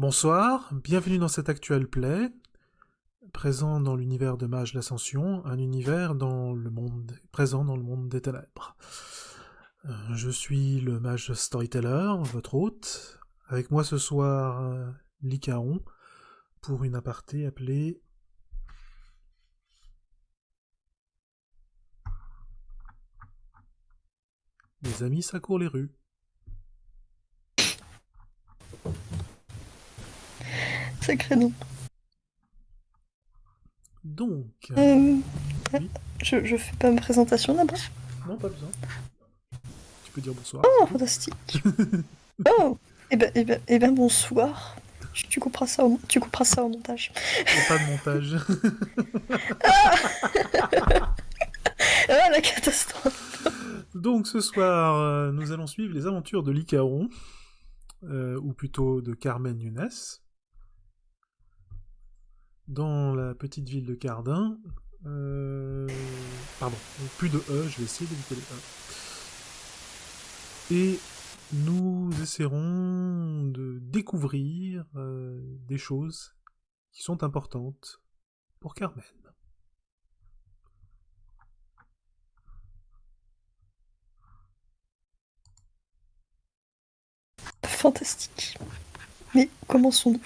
Bonsoir, bienvenue dans cet actuel play, présent dans l'univers de Mage l'Ascension, un univers présent dans le monde des ténèbres. Je suis le Mage Storyteller, votre hôte. Avec moi ce soir, Lycaon, pour une aparté appelée... Les amis, ça court les rues. Sacré nom. Donc... Oui. Je fais pas ma présentation d'abord. Non, pas besoin. Tu peux dire bonsoir. Oh, fantastique. Oh, eh ben bonsoir. Tu couperas ça au montage. Il n'y a pas de montage. Ah, la catastrophe. Donc ce soir, nous allons suivre les aventures de Lycaon, ou plutôt de Carmen Nunes, dans la petite ville de Cardin. Pardon, plus de E, je vais essayer d'éviter les E. Et nous essaierons de découvrir des choses qui sont importantes pour Carmen. Fantastique. Mais commençons-nous.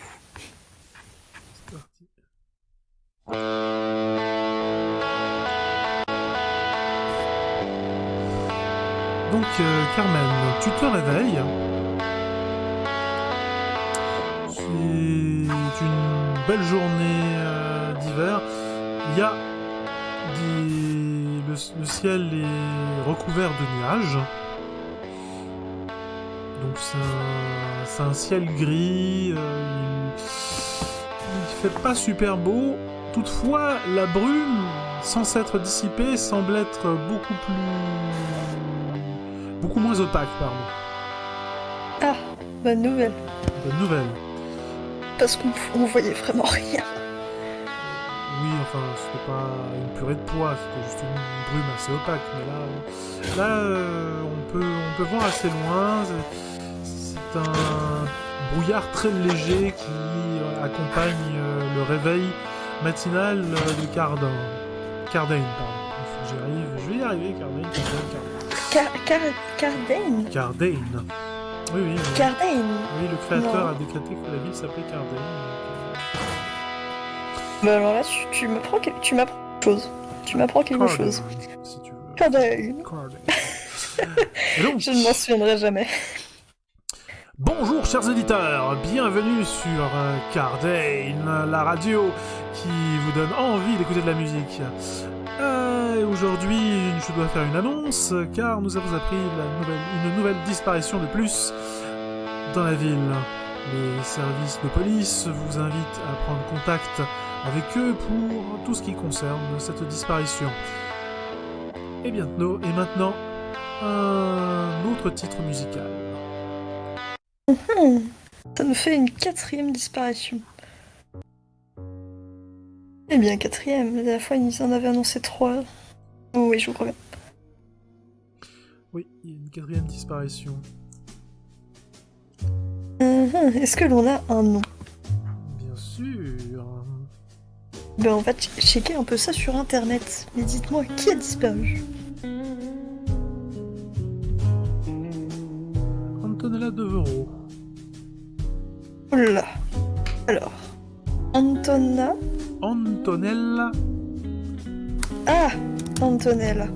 C'est parti. Donc, Carmen, tu te réveilles. C'est une belle journée d'hiver. Il y a le ciel est recouvert de nuages. Donc c'est un ciel gris. Il fait pas super beau. Toutefois, la brume, sans s'être dissipée, semble être beaucoup moins opaque, pardon. Ah, bonne nouvelle. Bonne nouvelle. Parce qu'on voyait vraiment rien. Oui, enfin, c'était pas une purée de pois, c'était juste une brume assez opaque. Mais là, on peut voir assez loin. C'est un brouillard très léger qui accompagne le réveil matinal de Cardin. Cardin, pardon. Je vais y arriver, Cardane. Cardane. Oui. Cardane. Oui, le créateur a décrété que la ville s'appelait Cardane. Bah alors là, tu m'apprends quelque chose. Tu m'apprends quelque chose. Si tu veux. Cardane. Donc, je ne m'en souviendrai jamais. Bonjour chers éditeurs, bienvenue sur Cardane, la radio qui vous donne envie d'écouter de la musique. Aujourd'hui, je dois faire une annonce, car nous avons appris une nouvelle disparition de plus dans la ville. Les services de police vous invitent à prendre contact avec eux pour tout ce qui concerne cette disparition. Et maintenant, un autre titre musical. Ça nous fait une 4e disparition. Eh bien, 4e, la dernière fois ils en avaient annoncé 3. Oh oui, je vous crois bien. Oui, il y a une 4e disparition. Est-ce que l'on a un nom? Bien sûr. Ben on va checker un peu ça sur internet. Mais dites-moi, qui a disparu? Antonella Devereaux. Oh là là. Alors, Antonella. Ah, Antonella.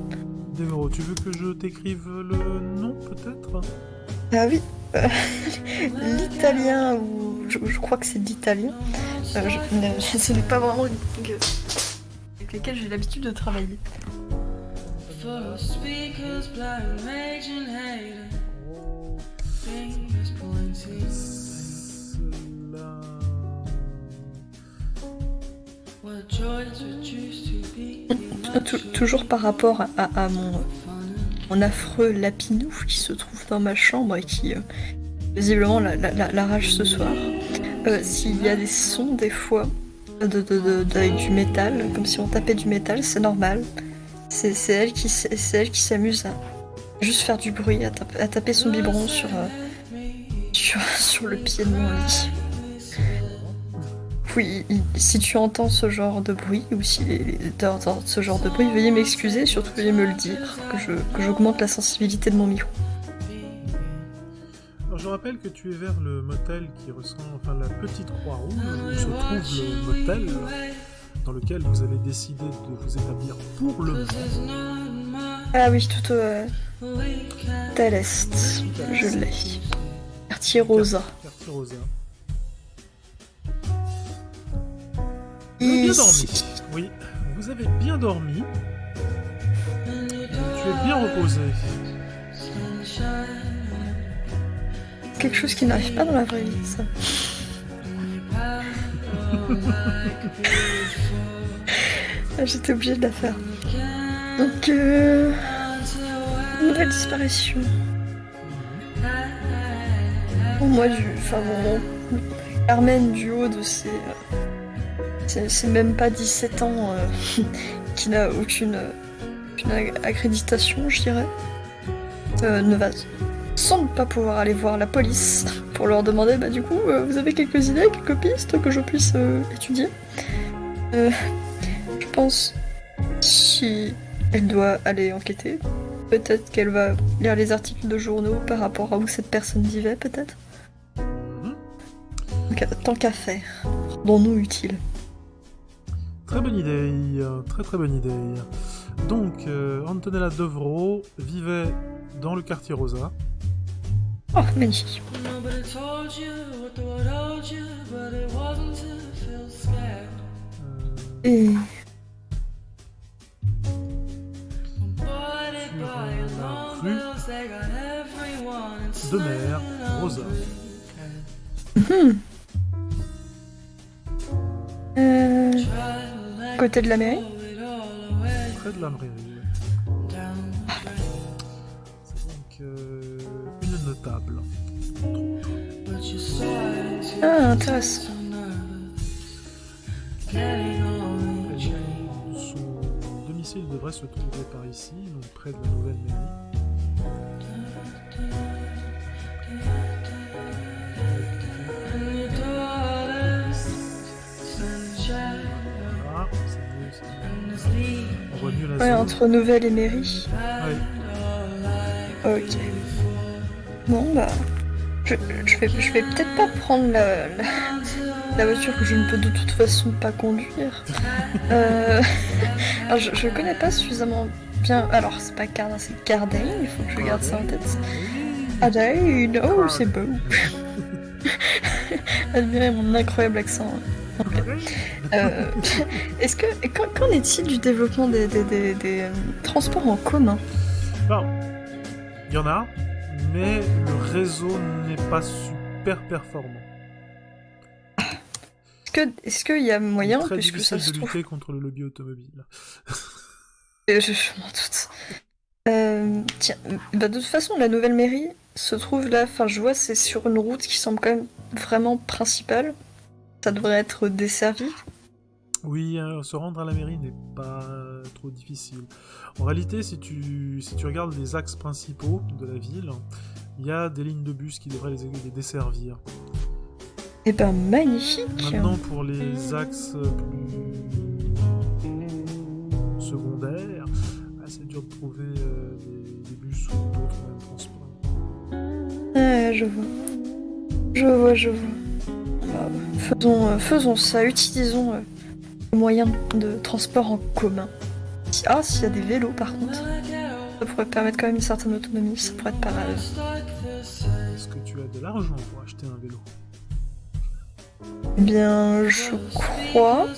Devereaux, tu veux que je t'écrive le nom peut-être? Ah oui. L'italien, ou je crois que c'est l'italien. Ce n'est pas vraiment une langue avec laquelle j'ai l'habitude de travailler. Toujours par rapport à mon affreux lapinou qui se trouve dans ma chambre et qui visiblement l'arrache ce soir. S'il y a des sons des fois avec du métal, comme si on tapait du métal, c'est normal. C'est elle qui s'amuse à juste faire du bruit, à taper son biberon sur le pied de mon lit. Oui, si tu entends ce genre de bruit, ou si t'entends ce genre de bruit, veuillez m'excuser, surtout veuillez me le dire, que j'augmente la sensibilité de mon micro. Alors je rappelle que tu es vers le motel qui ressemble, enfin la petite Croix-Rouge, où se trouve le motel dans lequel vous avez décidé de vous établir pour le moment. Ah oui, tout à l'est, je l'ai. Quartier Rosa. Quartier Rosa. Vous avez bien dormi. Oui, vous avez bien dormi. Tu es bien reposé. Quelque chose qui n'arrive pas dans la vraie vie, ça. J'étais obligée de la faire. Donc, nouvelle disparition. Bon, moi, Carmen, du haut de ses... c'est même pas 17 ans, qui n'a aucune accréditation, je dirais. Ne va semble pas pouvoir aller voir la police pour leur demander, bah du coup, vous avez quelques idées, quelques pistes que je puisse étudier. Je pense si elle doit aller enquêter, peut-être qu'elle va lire les articles de journaux par rapport à où cette personne vivait, peut-être. Donc, tant qu'à faire, rendons-nous utiles. Très bonne idée, très bonne idée. Donc, Antonella Devro vivait dans le quartier Rosa. Oh, magnifique. Et... sur la rue de mer Rosa. Côté de la mairie. Près de la mairie. C'est donc une notable. Ah, intéressant. Son domicile devrait se trouver par ici, donc près de la nouvelle mairie. Ah, c'est mieux. On voit mieux la zone. Entre Nouvelle et mairie. Oui. Ok. Bon, bah... Je vais peut-être pas prendre la voiture que je ne peux de toute façon pas conduire. Alors, je connais pas suffisamment bien... Alors, c'est pas Cardin, c'est Cardin, il faut que je garde ça en tête. Cardin, oh, c'est beau. Admirez mon incroyable accent anglais. Est-ce que... Qu'en est-il du développement des transports en commun? Bon, il y en a, mais le réseau n'est pas super performant. Est-ce qu'il y a moyen, très puisque ça se de trouve... lutter contre le lobby automobile. Je m'en doute. Tiens, bah de toute façon, la nouvelle mairie se trouve là, enfin je vois, c'est sur une route qui semble quand même vraiment principale. Ça devrait être desservi. Oui, se rendre à la mairie n'est pas trop difficile. En réalité, si tu regardes les axes principaux de la ville, il y a des lignes de bus qui devraient les desservir. Eh ben, magnifique! Maintenant, pour les axes plus secondaires, c'est dur de trouver des bus ou d'autres moyens de transport. Ah, je vois. Bah, faisons ça, utilisons les moyens de transport en commun. S'il y a des vélos par contre, ça pourrait permettre quand même une certaine autonomie, ça pourrait être pas mal. Est-ce que tu as de l'argent pour acheter un vélo? Eh bien, je crois...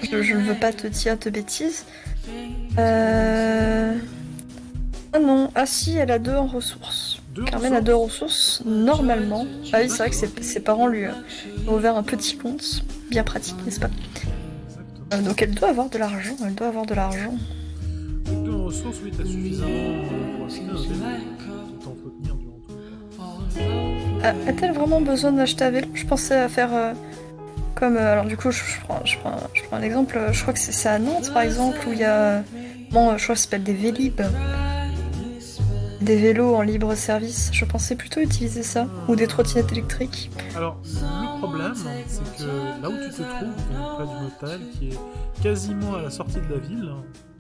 Je ne veux pas te dire de bêtises. Ah non, si, elle a 2 en ressources. Carmen a 2 ressources, normalement. Ah oui, c'est vrai que ses parents lui ont ouvert un petit compte. Bien pratique, n'est-ce pas? Donc elle doit avoir de l'argent, Avec 2 en ressources, oui, t'as suffisamment pour acheter un vélo, pour t'entretenir durant tout le temps. A-t-elle vraiment besoin d'acheter un vélo? Je pensais à faire comme... alors du coup, je prends un exemple. Je crois que c'est à Nantes, par exemple, où il y a... Bon, je crois que ça s'appelle des Vélib. Des vélos en libre service. Je pensais plutôt utiliser ça. Ou des trottinettes électriques. Alors, le problème, c'est que là où tu te trouves, donc près du motel, qui est quasiment à la sortie de la ville,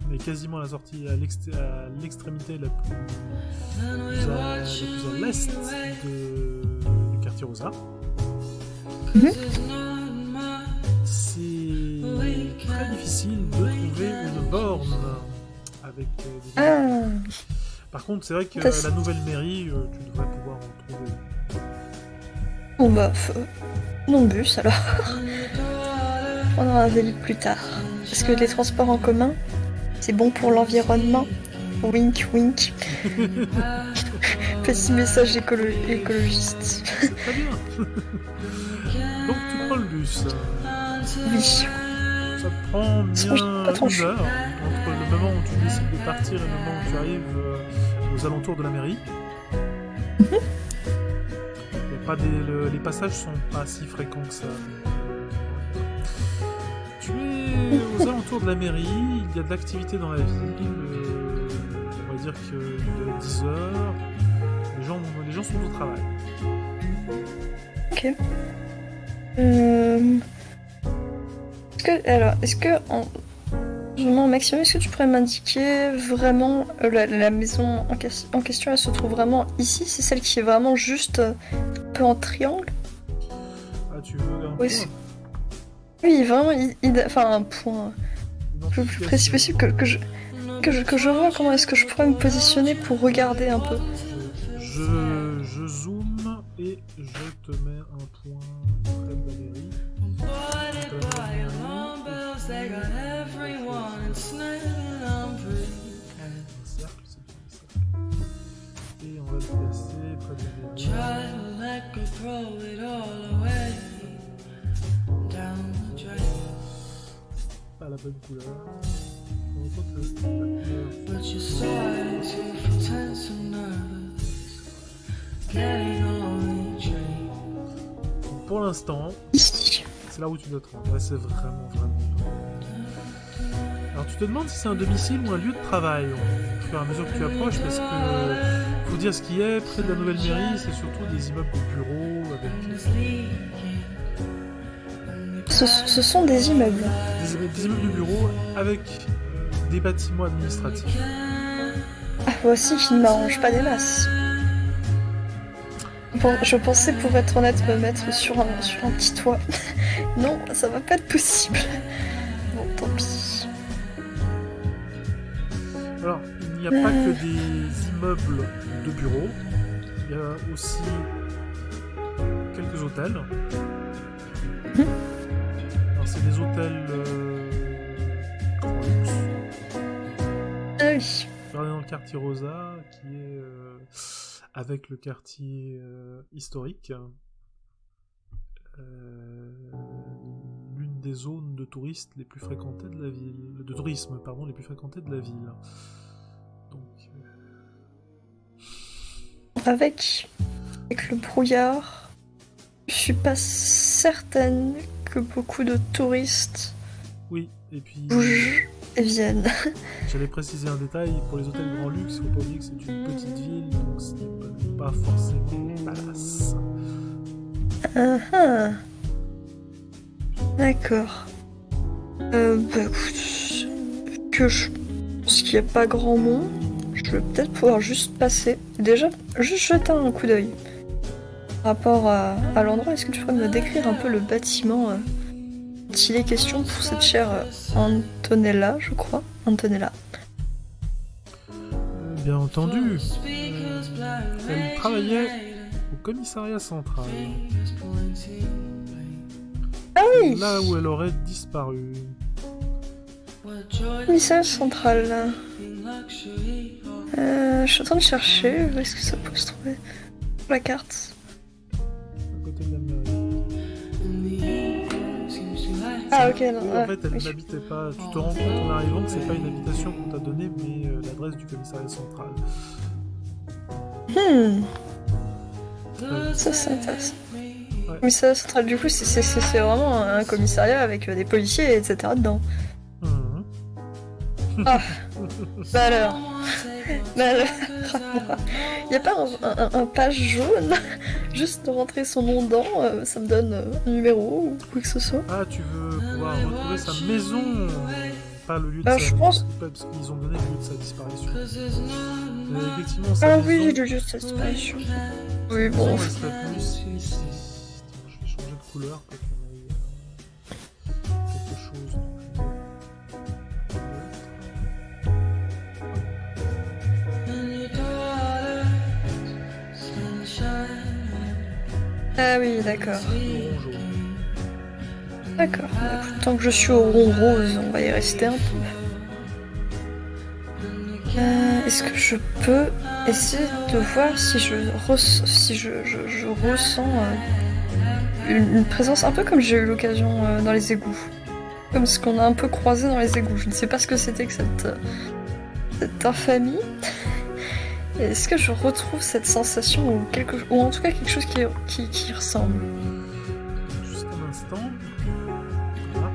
mais quasiment à la sortie à l'extrémité la plus à l'est du quartier Rosa, c'est très difficile de trouver une borne avec des... Par contre, c'est vrai que la nouvelle mairie, tu devrais pouvoir en trouver. Bon bah, non bus alors. On prendra un vélo plus tard. Parce que les transports en commun, c'est bon pour l'environnement. Wink wink. Petit message écologiste. C'est très bien. Donc tu prends le bus. Oui. Ça te prend bien une heure entre le moment où tu décides de partir et le moment où tu arrives aux alentours de la mairie. Les passages sont pas si fréquents que ça. Tu es aux alentours de la mairie, il y a de l'activité dans la ville. On va dire que de 10h, les gens sont au travail. Ok. Maximum, est-ce que tu pourrais m'indiquer vraiment la maison en question, elle se trouve vraiment ici? C'est celle qui est vraiment juste un peu en triangle? Ah, tu veux un point? Oui, vraiment, un point le plus précis possible que je vois comment est-ce que je pourrais me positionner pour regarder un peu. Je zoome et je te mets un point près de la mairie. Et on va le placer près de la mairie. Pas la bonne couleur. On retrouve la couleur. Pour l'instant, c'est là où tu dois te rendre. Ouais, c'est vraiment. Alors tu te demandes si c'est un domicile ou un lieu de travail au fur et à mesure que tu approches, parce que faut dire ce qui est, près de la nouvelle mairie, c'est surtout des immeubles de bureaux avec... Ce sont des immeubles. Des immeubles de bureaux avec des bâtiments administratifs. Ah, voici qui ne m'arrange pas des masses. Bon, je pensais, pour être honnête, me mettre sur un petit toit. Non, ça va pas être possible. Bon, tant pis. Alors, il n'y a pas que des immeubles de bureaux. Il y a aussi quelques hôtels. Alors, c'est des hôtels grand luxe. Ah oui. Regardez dans le quartier Rosa, qui est avec le quartier historique. L'une des zones de touristes les plus fréquentées de la ville, de tourisme, pardon, les plus fréquentées de la ville. Donc, avec le brouillard, je suis pas certaine que beaucoup de touristes oui, et puis bougent et viennent. J'allais préciser un détail pour les hôtels grand luxe. Il faut pas oublier que c'est une petite ville, donc ce n'est pas forcément palace. D'accord. Écoute, que je pense qu'il n'y a pas grand monde, je vais peut-être pouvoir juste passer. Déjà, juste jeter un coup d'œil. Par rapport à l'endroit, est-ce que tu pourrais me décrire un peu le bâtiment dont il est question pour cette chère Antonella, je crois. Antonella. Bien entendu. Elle travaillait au commissariat central. Ah oui! Là où elle aurait disparu. Commissariat central, là. Je suis en train de chercher. Où est-ce que ça peut se trouver? Sur la carte. À côté de la mairie. Ah ok, non. En fait, elle n'habitait pas. Tu te rends compte en arrivant que c'est pas une habitation qu'on t'a donnée, mais l'adresse du commissariat central. Ça c'est intéressant. Ouais. Commissariat central, du coup, c'est vraiment un commissariat avec des policiers, etc. dedans. Ah, bah alors. Mais alors, y a pas un page jaune? Juste de rentrer son nom dedans, ça me donne un numéro ou quoi que ce soit. Ah, tu veux pouvoir retrouver sa maison, pas le lieu de Bah, sa... je pense. Parce qu'ils ont donné le lieu de sa disparition. Mais effectivement, sa Ah maison... oui, le lieu de sa disparition. Oui, Bon, bon. elle serait plus ici. Tiens, je vais changer de couleur pour qu'on ait quelque chose de plus... Ah oui, d'accord. Orange. D'accord. Bah, écoute, tant que je suis au rond rose, on va y rester un peu. Est-ce que je peux essayer de voir si je ressens une présence un peu comme j'ai eu l'occasion dans les égouts. Comme ce qu'on a un peu croisé dans les égouts. Je ne sais pas ce que c'était que cette infamie. Est-ce que je retrouve cette sensation ou en tout cas quelque chose qui ressemble? Juste un instant. Voilà.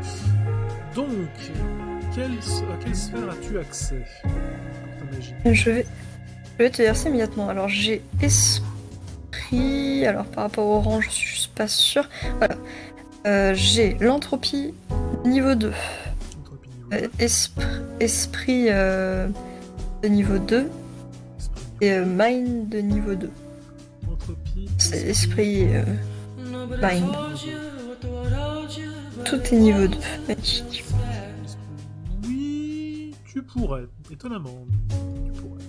Donc, à quelle sphère as-tu accès pour ta magie? Je vais te dire ça immédiatement. Alors j'ai esprit. Alors par rapport au orange, je suis juste pas sûre. Voilà. J'ai l'entropie niveau 2. Entropie niveau 2. Esprit de niveau 2. Et mind de niveau 2. Entropie. C'est esprit mind. Tout est niveau 2. Magique. Oui, tu pourrais. Étonnamment, tu pourrais.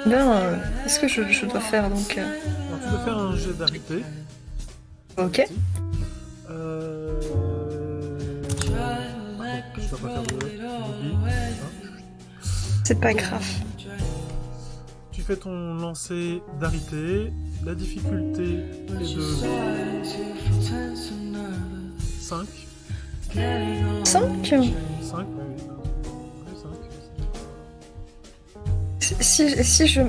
Ben, est-ce que je dois faire donc Alors, tu dois faire un jet d'arité. Ok. Je dois pas faire de oublie. C'est pas grave. Tu fais ton lancer d'arité. La difficulté est de 5. 5 5, oui. Si je...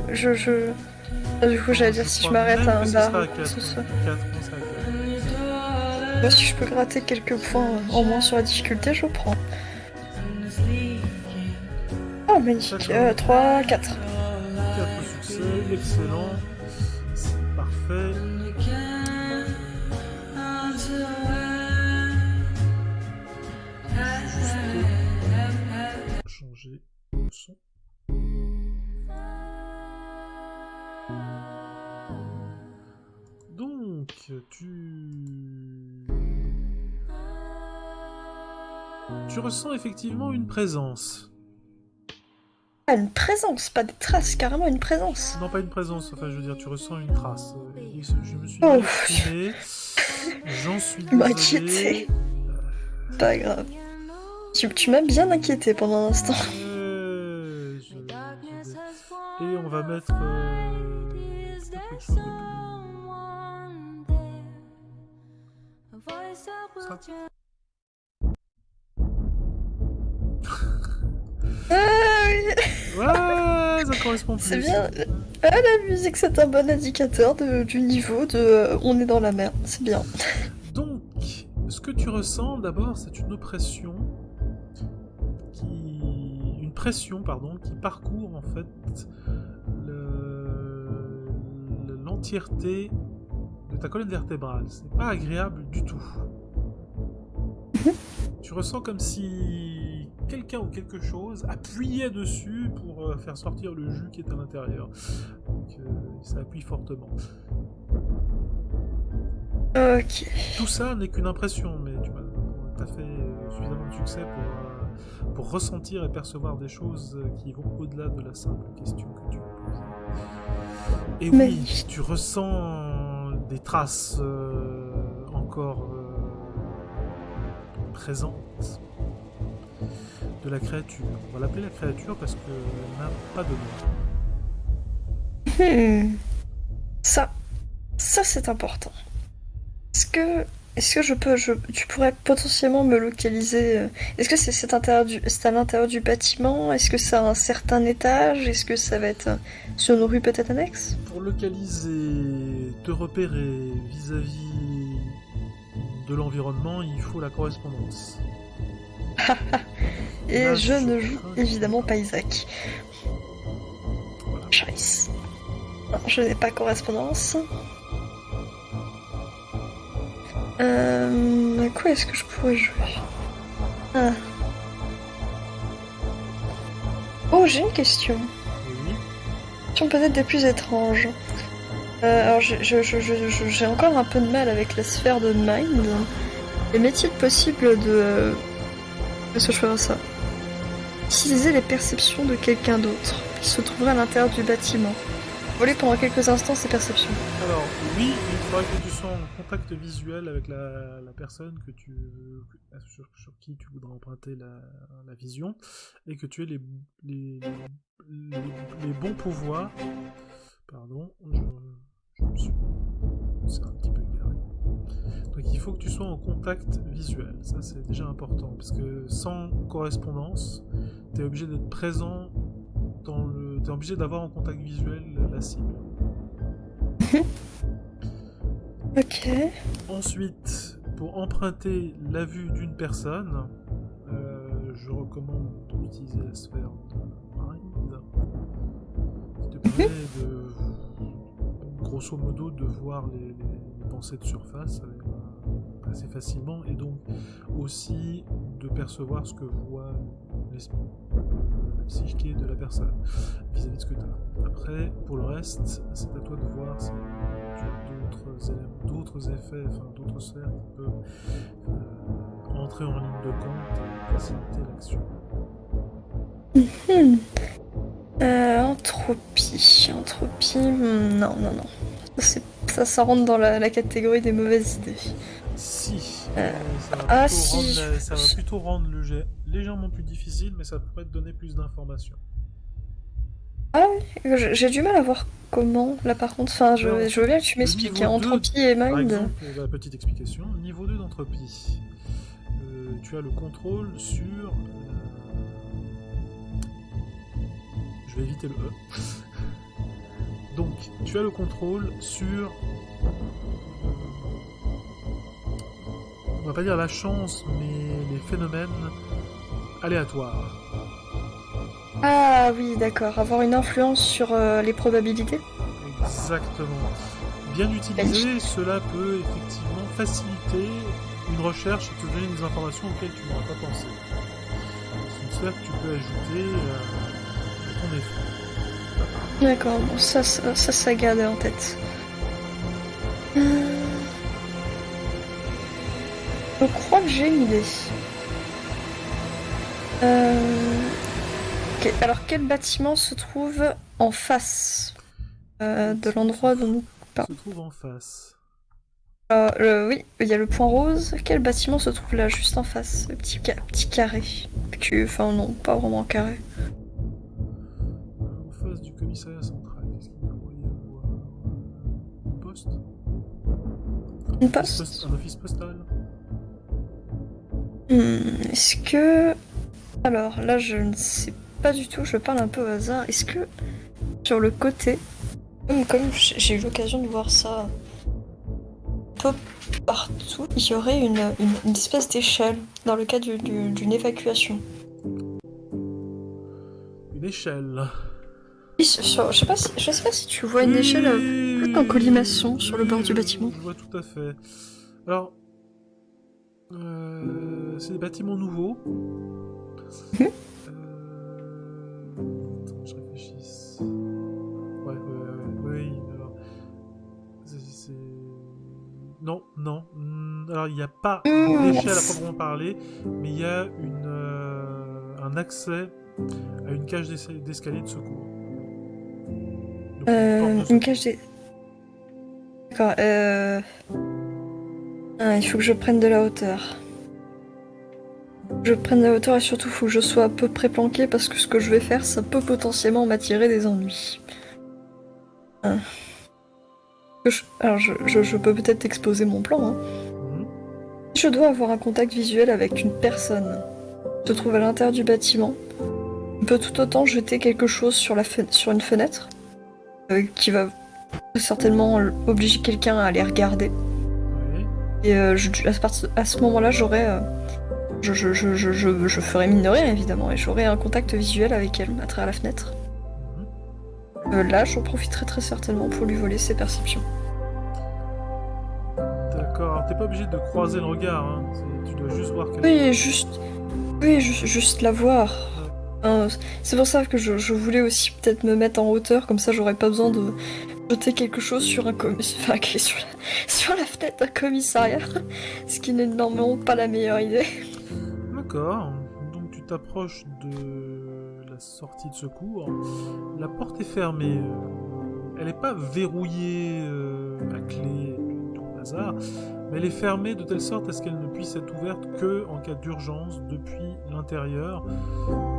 Du coup, j'allais dire si je m'arrête à un bar. Ce soit. Moi, si je peux gratter quelques points en moins sur la difficulté, je prends. Oh, magnifique. 3, 4. 4 succès, excellent. C'est parfait. Juste changer le son. Donc, tu ressens effectivement une présence. Ah, une présence, pas des traces, carrément une présence. Non, pas une présence, enfin, je veux dire, tu ressens une trace. Je me suis Oh. exprimé. J'en suis M'inquiéter. désolé. Pas grave. Tu m'as bien inquiété pendant un instant. Et on va mettre peut-être quelque chose de plus... Ça. Ah oui. Ouais, ça correspond plus. C'est bien. Ah, la musique, c'est un bon indicateur du niveau de on est dans la merde. C'est bien. Donc, ce que tu ressens d'abord, c'est une oppression une pression, qui parcourt en fait l'entièreté de ta colonne vertébrale. C'est pas agréable du tout. Tu ressens comme si quelqu'un ou quelque chose appuyait dessus pour faire sortir le jus qui est à l'intérieur. Donc ça appuie fortement. Ok. Tout ça n'est qu'une impression, mais tu as fait suffisamment de succès pour ressentir et percevoir des choses qui vont au-delà de la simple question que tu me posais. Et Mais... oui, tu ressens des traces encore présentes de la créature. On va l'appeler la créature parce qu'elle n'a pas de nom. Ça c'est important. Est-ce que tu pourrais potentiellement me localiser? Est-ce que c'est à l'intérieur du bâtiment? Est-ce que ça a un certain étage? Est-ce que ça va être sur une rue peut-être annexe? Pour localiser, te repérer vis-à-vis de l'environnement, il faut la correspondance. Et Là, je ne joue crains évidemment que- pas Isaac. Voilà. Charis. Non, je n'ai pas correspondance. À quoi est-ce que je pourrais jouer? Ah. Oh, j'ai une question. Oui. Question peut-être des plus étranges. Alors, j'ai encore un peu de mal avec la sphère de Mind. Mais m'est-il possible de... Est-ce que je ferais ça? Utiliser les perceptions de quelqu'un d'autre qui se trouverait à l'intérieur du bâtiment. Voler pendant quelques instants ses perceptions. Alors, oui, il faudra que tu sois en contact visuel avec la personne sur qui tu voudras emprunter la vision, et que tu aies les bons pouvoirs. Pardon, je me suis... C'est un petit peu égaré. Donc il faut que tu sois en contact visuel, ça c'est déjà important, parce que sans correspondance, tu es obligé d'être présent t'es obligé d'avoir en contact visuel la cible. Ok. Ensuite, pour emprunter la vue d'une personne, je recommande d'utiliser la sphère de Mind, qui te permet grosso modo, de voir les pensées de surface assez facilement, et donc aussi de percevoir ce que voit la psyché de la personne vis-à-vis de ce que tu as. Après, pour le reste, c'est à toi de voir si tu as d'autres effets, enfin d'autres sphères qui peuvent entrer en ligne de compte et faciliter l'action. Entropie, non. Ça rentre dans la catégorie des mauvaises idées. Si, Si. Ça va plutôt rendre le jet légèrement plus difficile, mais ça pourrait te donner plus d'informations. Ah oui, j'ai du mal à voir comment, là par contre. Enfin, je veux bien que tu m'expliques. Niveau Entropie et Par Mind. exemple, la petite explication, niveau 2 d'entropie, tu as le contrôle sur... Je vais éviter le E. Donc, tu as le contrôle sur... On va pas dire la chance, mais les phénomènes aléatoires. Ah oui, d'accord. Avoir une influence sur les probabilités. Exactement. Bien utilisé, cela peut effectivement faciliter une recherche et te donner des informations auxquelles tu n'auras pas pensé. C'est une sphère que tu peux ajouter à ton effet. D'accord, bon, ça garde en tête. Je crois que j'ai une idée. Ok, alors quel bâtiment se trouve en face de l'endroit dont nous parlons? Se trouve en face. Oui, il y a le point rose. Quel bâtiment se trouve là, juste en face? Le petit carré. Enfin non, pas vraiment carré. En face du commissariat central, qu'est-ce qu'il pourrait y avoir? Une poste? Une poste? Un office postal? Est-ce que... Alors là, je ne sais pas du tout, je parle un peu au hasard. Est-ce que sur le côté, comme j'ai eu l'occasion de voir ça un peu partout, il y aurait une espèce d'échelle dans le cas d'une évacuation? Une échelle. Oui, je sais pas si tu vois une échelle peut-être en colimaçon sur le bord du bâtiment. Je vois tout à fait. Alors, c'est des bâtiments nouveaux. Attends, je réfléchisse. Oui. Alors, c'est... Non. Alors, il n'y a pas d'échelle à proprement parler, mais il y a un accès à une cage d'escalier de secours. Donc, Une cage des... D'accord, il faut que je prenne de la hauteur. Et surtout, il faut que je sois à peu près planqué parce que ce que je vais faire, ça peut potentiellement m'attirer des ennuis. Alors, je peux peut-être exposer mon plan. Hein. Si je dois avoir un contact visuel avec une personne qui se trouve à l'intérieur du bâtiment, on peut tout autant jeter quelque chose sur une fenêtre qui va certainement obliger quelqu'un à aller regarder. Oui. Et à ce moment-là, j'aurai je ferai mine de rien, évidemment, et j'aurai un contact visuel avec elle à travers la fenêtre. Là, j'en profiterai très certainement pour lui voler ses perceptions. D'accord, alors t'es pas obligé de croiser le regard, hein. Tu dois juste voir qu'elle... Oui, juste la voir. Hein, c'est pour ça que je voulais aussi peut-être me mettre en hauteur, comme ça j'aurais pas besoin de jeter quelque chose sur sur la fenêtre d'un commissariat, ce qui n'est normalement pas la meilleure idée. D'accord, donc tu t'approches de la sortie de secours. La porte est fermée. Elle n'est pas verrouillée à clé du tout hasard, mais elle est fermée de telle sorte à ce qu'elle ne puisse être ouverte que en cas d'urgence depuis l'intérieur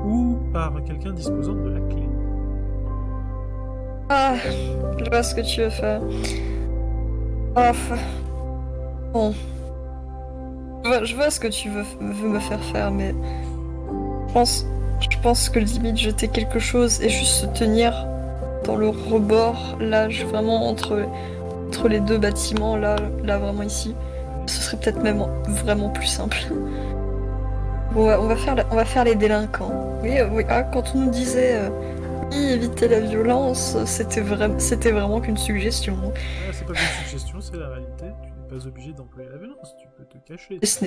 ou par quelqu'un disposant de la clé. Ah, je vois ce que tu veux faire. Ah, bon. Je vois ce que tu veux me faire faire, mais je pense que limite jeter quelque chose et juste se tenir dans le rebord, là, vraiment entre les deux bâtiments, là vraiment ici, ce serait peut-être même vraiment plus simple. Bon, on va faire les délinquants. Oui, quand on nous disait oui, éviter la violence, c'était vraiment qu'une suggestion. Ah, c'est pas une suggestion, c'est la réalité. Tu n'es pas obligé d'employer la violence, tu peux te cacher. Et ce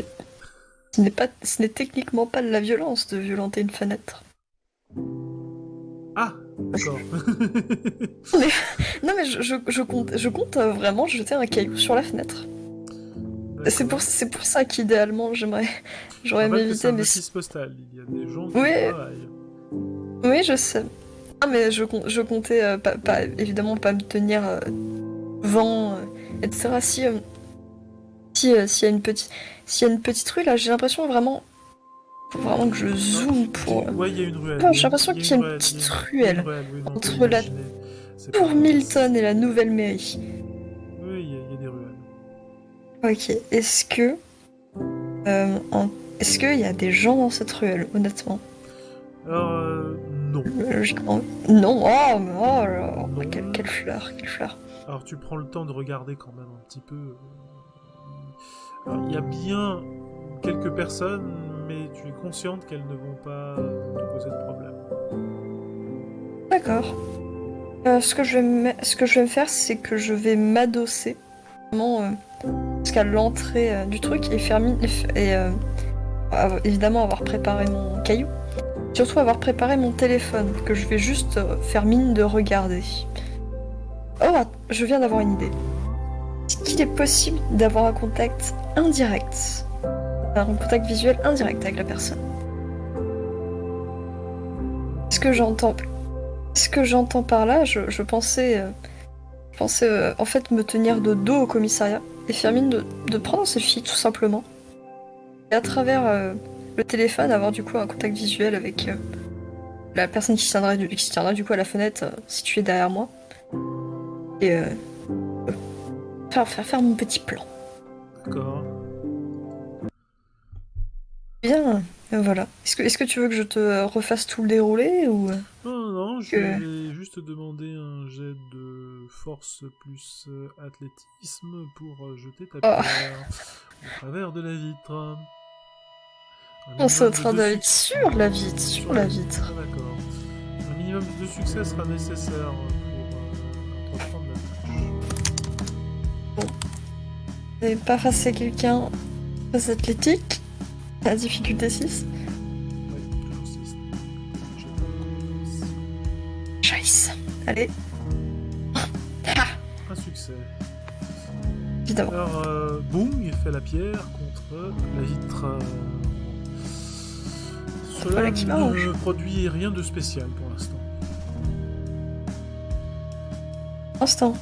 n'est techniquement pas de la violence de violenter une fenêtre. Ah, d'accord. Non mais je compte vraiment jeter un caillou sur la fenêtre. C'est pour ça qu'idéalement j'aurais aimé éviter, c'est un mais office postal, il y a des gens qui oui, travaillent. oui, je sais. Ah mais je comptais évidemment pas me tenir devant, etc. S'il y a une petite rue là, j'ai l'impression vraiment que je zoome pour. Ouais, il y a une ruelle. J'ai l'impression qu'il y a une petite ruelle entre la tour Milton et la nouvelle mairie. Oui, il y a des ruelles. Ok, est-ce qu'il y a des gens dans cette ruelle, honnêtement? Alors, non. Logiquement. Non, oh Non. quelle fleur. Alors, tu prends le temps de regarder quand même un petit peu. Alors, il y a bien quelques personnes, mais tu es consciente qu'elles ne vont pas te poser de problème. D'accord. Ce que je vais me faire, c'est que je vais m'adosser vraiment jusqu'à l'entrée du truc et évidemment avoir préparé mon caillou. Surtout avoir préparé mon téléphone, que je vais juste faire mine de regarder. Oh, je viens d'avoir une idée. Est-ce qu'il est possible d'avoir un contact indirect, un contact visuel indirect avec la personne? Ce que j'entends par là, je pensais en fait me tenir de dos au commissariat et faire mine de prendre ce selfie tout simplement. Et à travers le téléphone, avoir du coup un contact visuel avec la personne qui se tiendra du coup à la fenêtre située derrière moi. Et faire mon petit plan. D'accord. Bien, voilà. Est-ce que tu veux que je te refasse tout le déroulé ou Non, je vais juste demander un jet de force plus athlétisme pour jeter ta pierre au travers de la vitre. On est en train d'aller sur la vitre, Ah, d'accord. Un minimum de succès sera nécessaire pour entreprendre la tâche. Et pas face à quelqu'un très athlétique. La difficulté 6. Oui, toujours 6. Choice. Allez. Un succès. Évidemment. Alors, boum, il fait la pierre contre la vitre. Cela ne produit rien de spécial pour l'instant. Instant.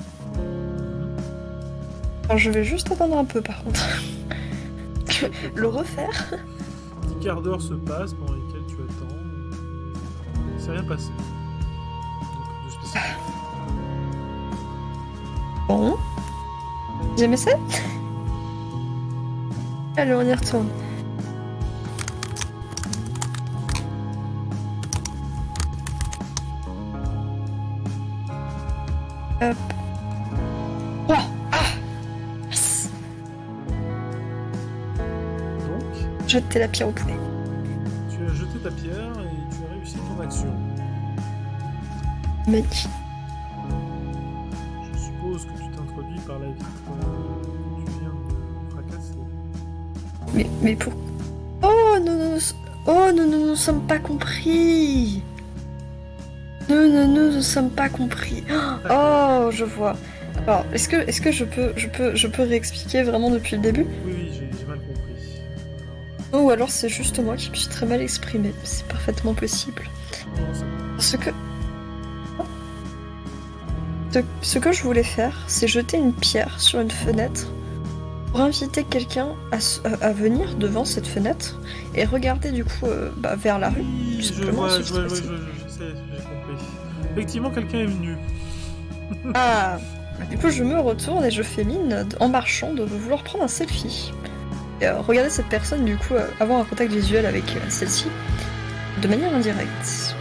Alors, je vais juste attendre un peu par contre. Le refaire. Un petit quart d'heure se passe pendant lesquels tu attends. Il s'est rien passé. De spécial. Bon. J'aimais ça. Allez, on y retourne. Hop. Oh, ah yes. Donc, jeter la pierre au poulet. Tu as jeté ta pierre et tu as réussi ton action. Magnifique. Je suppose que tu t'introduis par la vitre que tu viens de fracasser. Mais pour... Oh, nous ne sommes pas compris. Nous ne sommes pas compris. Oh, je vois. Alors, est-ce que je peux réexpliquer vraiment depuis le début? Oui, j'ai mal compris. Ou alors c'est juste moi qui me suis très mal exprimée. C'est parfaitement possible. Non, c'est bon. Ce que je voulais faire, c'est jeter une pierre sur une fenêtre pour inviter quelqu'un à venir devant cette fenêtre et regarder du coup vers la rue. Oui, tout je simplement, vois, ce je qui vois, se je passait. sais, j'ai compris. Effectivement, quelqu'un est venu. Ah, du coup je me retourne et je fais mine en marchant de vouloir prendre un selfie. Et regarder cette personne du coup avoir un contact visuel avec celle-ci de manière indirecte.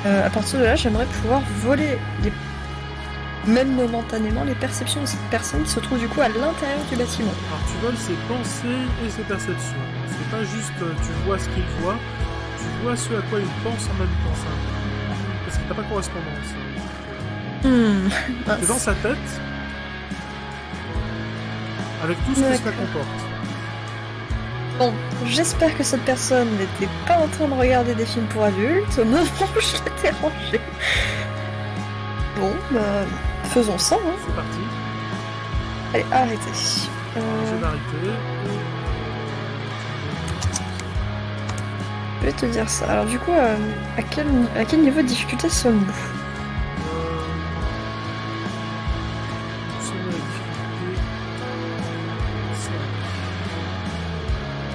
À partir de là, j'aimerais pouvoir voler même momentanément les perceptions de cette personne qui se trouve du coup à l'intérieur du bâtiment. Alors tu voles ses pensées et ses perceptions. C'est pas juste tu vois ce qu'il voit, tu vois ce à quoi il pense en même temps. Ça. Parce que t'as pas correspondance. T'es dans sa tête avec tout ce que cela comporte. Bon, j'espère que cette personne n'était pas en train de regarder des films pour adultes au moment où je l'ai dérangé. Bon, faisons ça, hein. C'est parti. Allez, arrêtez. Je vais arrêter. Je vais te dire ça. Alors du coup, à quel niveau de difficulté sommes-nous? Nous sommes à la difficulté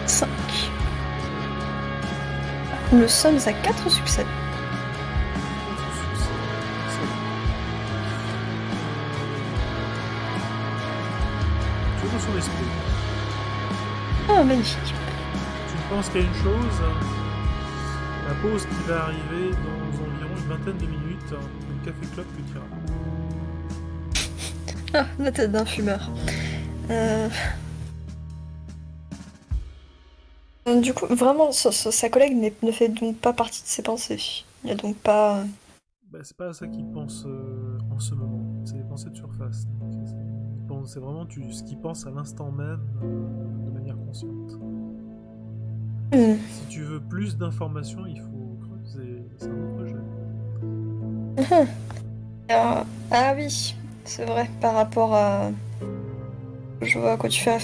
5. Nous sommes à 4 succès. Tu es dans son esprit. Ah, magnifique. Tu ne penses qu'à une chose, la pause qui va arriver dans environ une vingtaine de minutes, le café club que tu iras. Ah, la tête d'un fumeur. Du coup, vraiment, sa collègue ne fait donc pas partie de ses pensées. Il n'y a donc pas... Bah, c'est pas ça qu'il pense en ce moment, c'est des pensées de surface. Donc, c'est vraiment ce qu'il pense à l'instant même, de manière consciente. Si tu veux plus d'informations, il faut creuser, c'est un autre jeu. Ah oui, c'est vrai, par rapport à... Je vois à quoi tu fais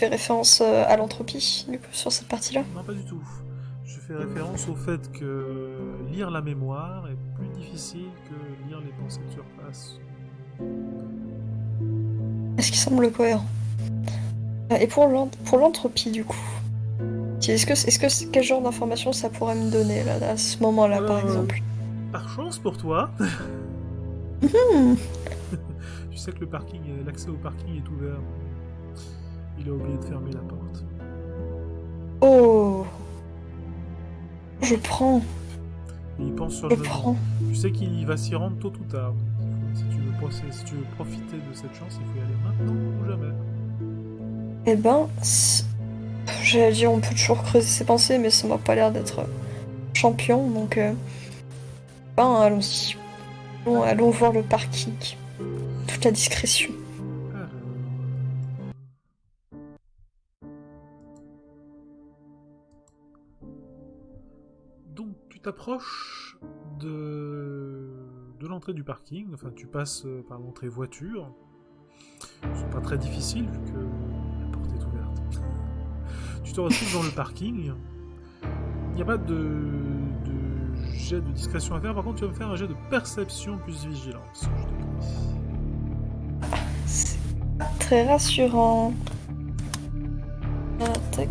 référence à l'entropie, du coup, sur cette partie-là. Non, pas du tout. Je fais référence au fait que lire la mémoire est plus difficile que lire les pensées de surface. Est-ce qui semble cohérent? Et pour l'entropie, du coup, quel genre d'informations ça pourrait me donner, là, à ce moment-là, par exemple? Par chance pour toi, tu sais que l'accès au parking est ouvert. Il a oublié de fermer la porte. Oh! Je prends. Et il pense sur Je le moment. prends. Tu sais qu'il va s'y rendre tôt ou tard. Donc si tu veux profiter de cette chance, il faut y aller maintenant ou jamais. Eh ben, j'allais dire on peut toujours creuser ses pensées, mais ça m'a pas l'air d'être champion, donc allons-y. Allons voir le parking. Toute la discrétion. Alors... Donc tu t'approches de l'entrée du parking, enfin tu passes par l'entrée voiture. C'est pas très difficile vu que la porte est ouverte. Tu te retrouves dans le parking. Il n'y a pas de jet de discrétion à faire, par contre tu vas me faire un jet de perception plus vigilance. Je te prie. C'est pas très rassurant. Tac,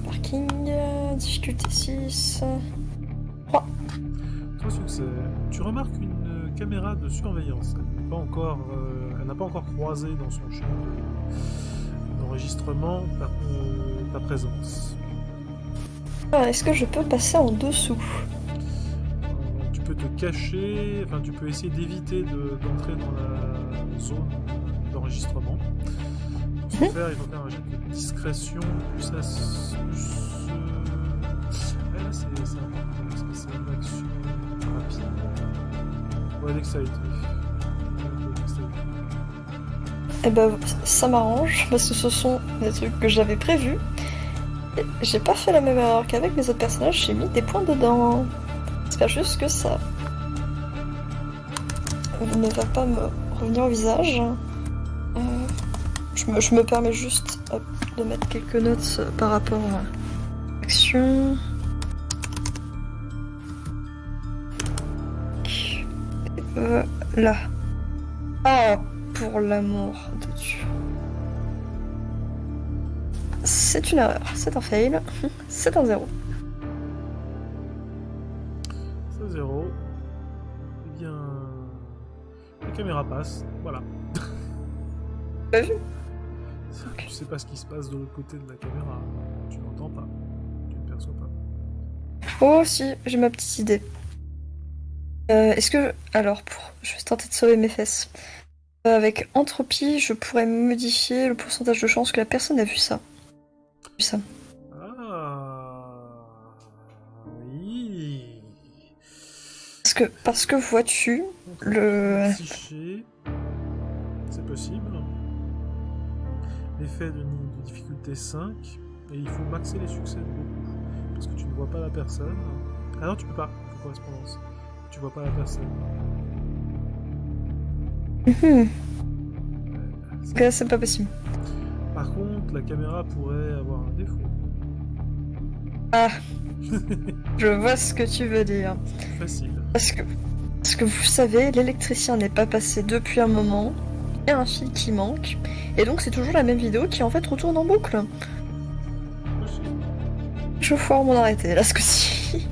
parking, difficulté 6. 3. 3 succès. Tu remarques une caméra de surveillance. Elle n'a pas encore croisé dans son champ d'enregistrement ta présence. Est-ce que je peux passer en dessous? Tu peux te cacher, enfin tu peux essayer d'éviter d'entrer dans la zone d'enregistrement. Pour ce faire, il faut faire un jet de discrétion. discrétion, plus ça... Ouais, là, c'est important, parce que c'est une action rapide. Ouais, dextérité. Eh ben, ça m'arrange, parce que ce sont des trucs que j'avais prévus. Et j'ai pas fait la même erreur qu'avec mes autres personnages, j'ai mis des points dedans. J'espère juste que ça ne va pas me revenir au visage. Je me permets juste de mettre quelques notes par rapport à l'action. Là. Ah, pour l'amour de Dieu. C'est une erreur, c'est un fail, c'est un 0. C'est 0. Eh bien... La caméra passe, voilà. T'as vu? Tu sais pas ce qui se passe de l'autre côté de la caméra. Tu n'entends pas. Tu ne perçois pas. Oh si, j'ai ma petite idée. Est-ce que... Alors, je vais tenter de sauver mes fesses. Avec entropie, je pourrais modifier le pourcentage de chance que la personne a vu ça. Ah... Oui... Parce que vois-tu, le... Psyché, c'est possible. L'effet de difficulté 5, et il faut maxer les succès de beaucoup. Parce que tu ne vois pas la personne. Ah non, tu peux pas, il faut correspondance. Tu vois pas la personne. Là, c'est pas possible. Par contre, la caméra pourrait avoir un défaut. Ah, je vois ce que tu veux dire. Facile. Parce que vous savez, l'électricien n'est pas passé depuis un moment. Il y a un fil qui manque. Et donc c'est toujours la même vidéo qui en fait retourne en boucle. Je vais pouvoir m'en arrêter là ce coup-ci.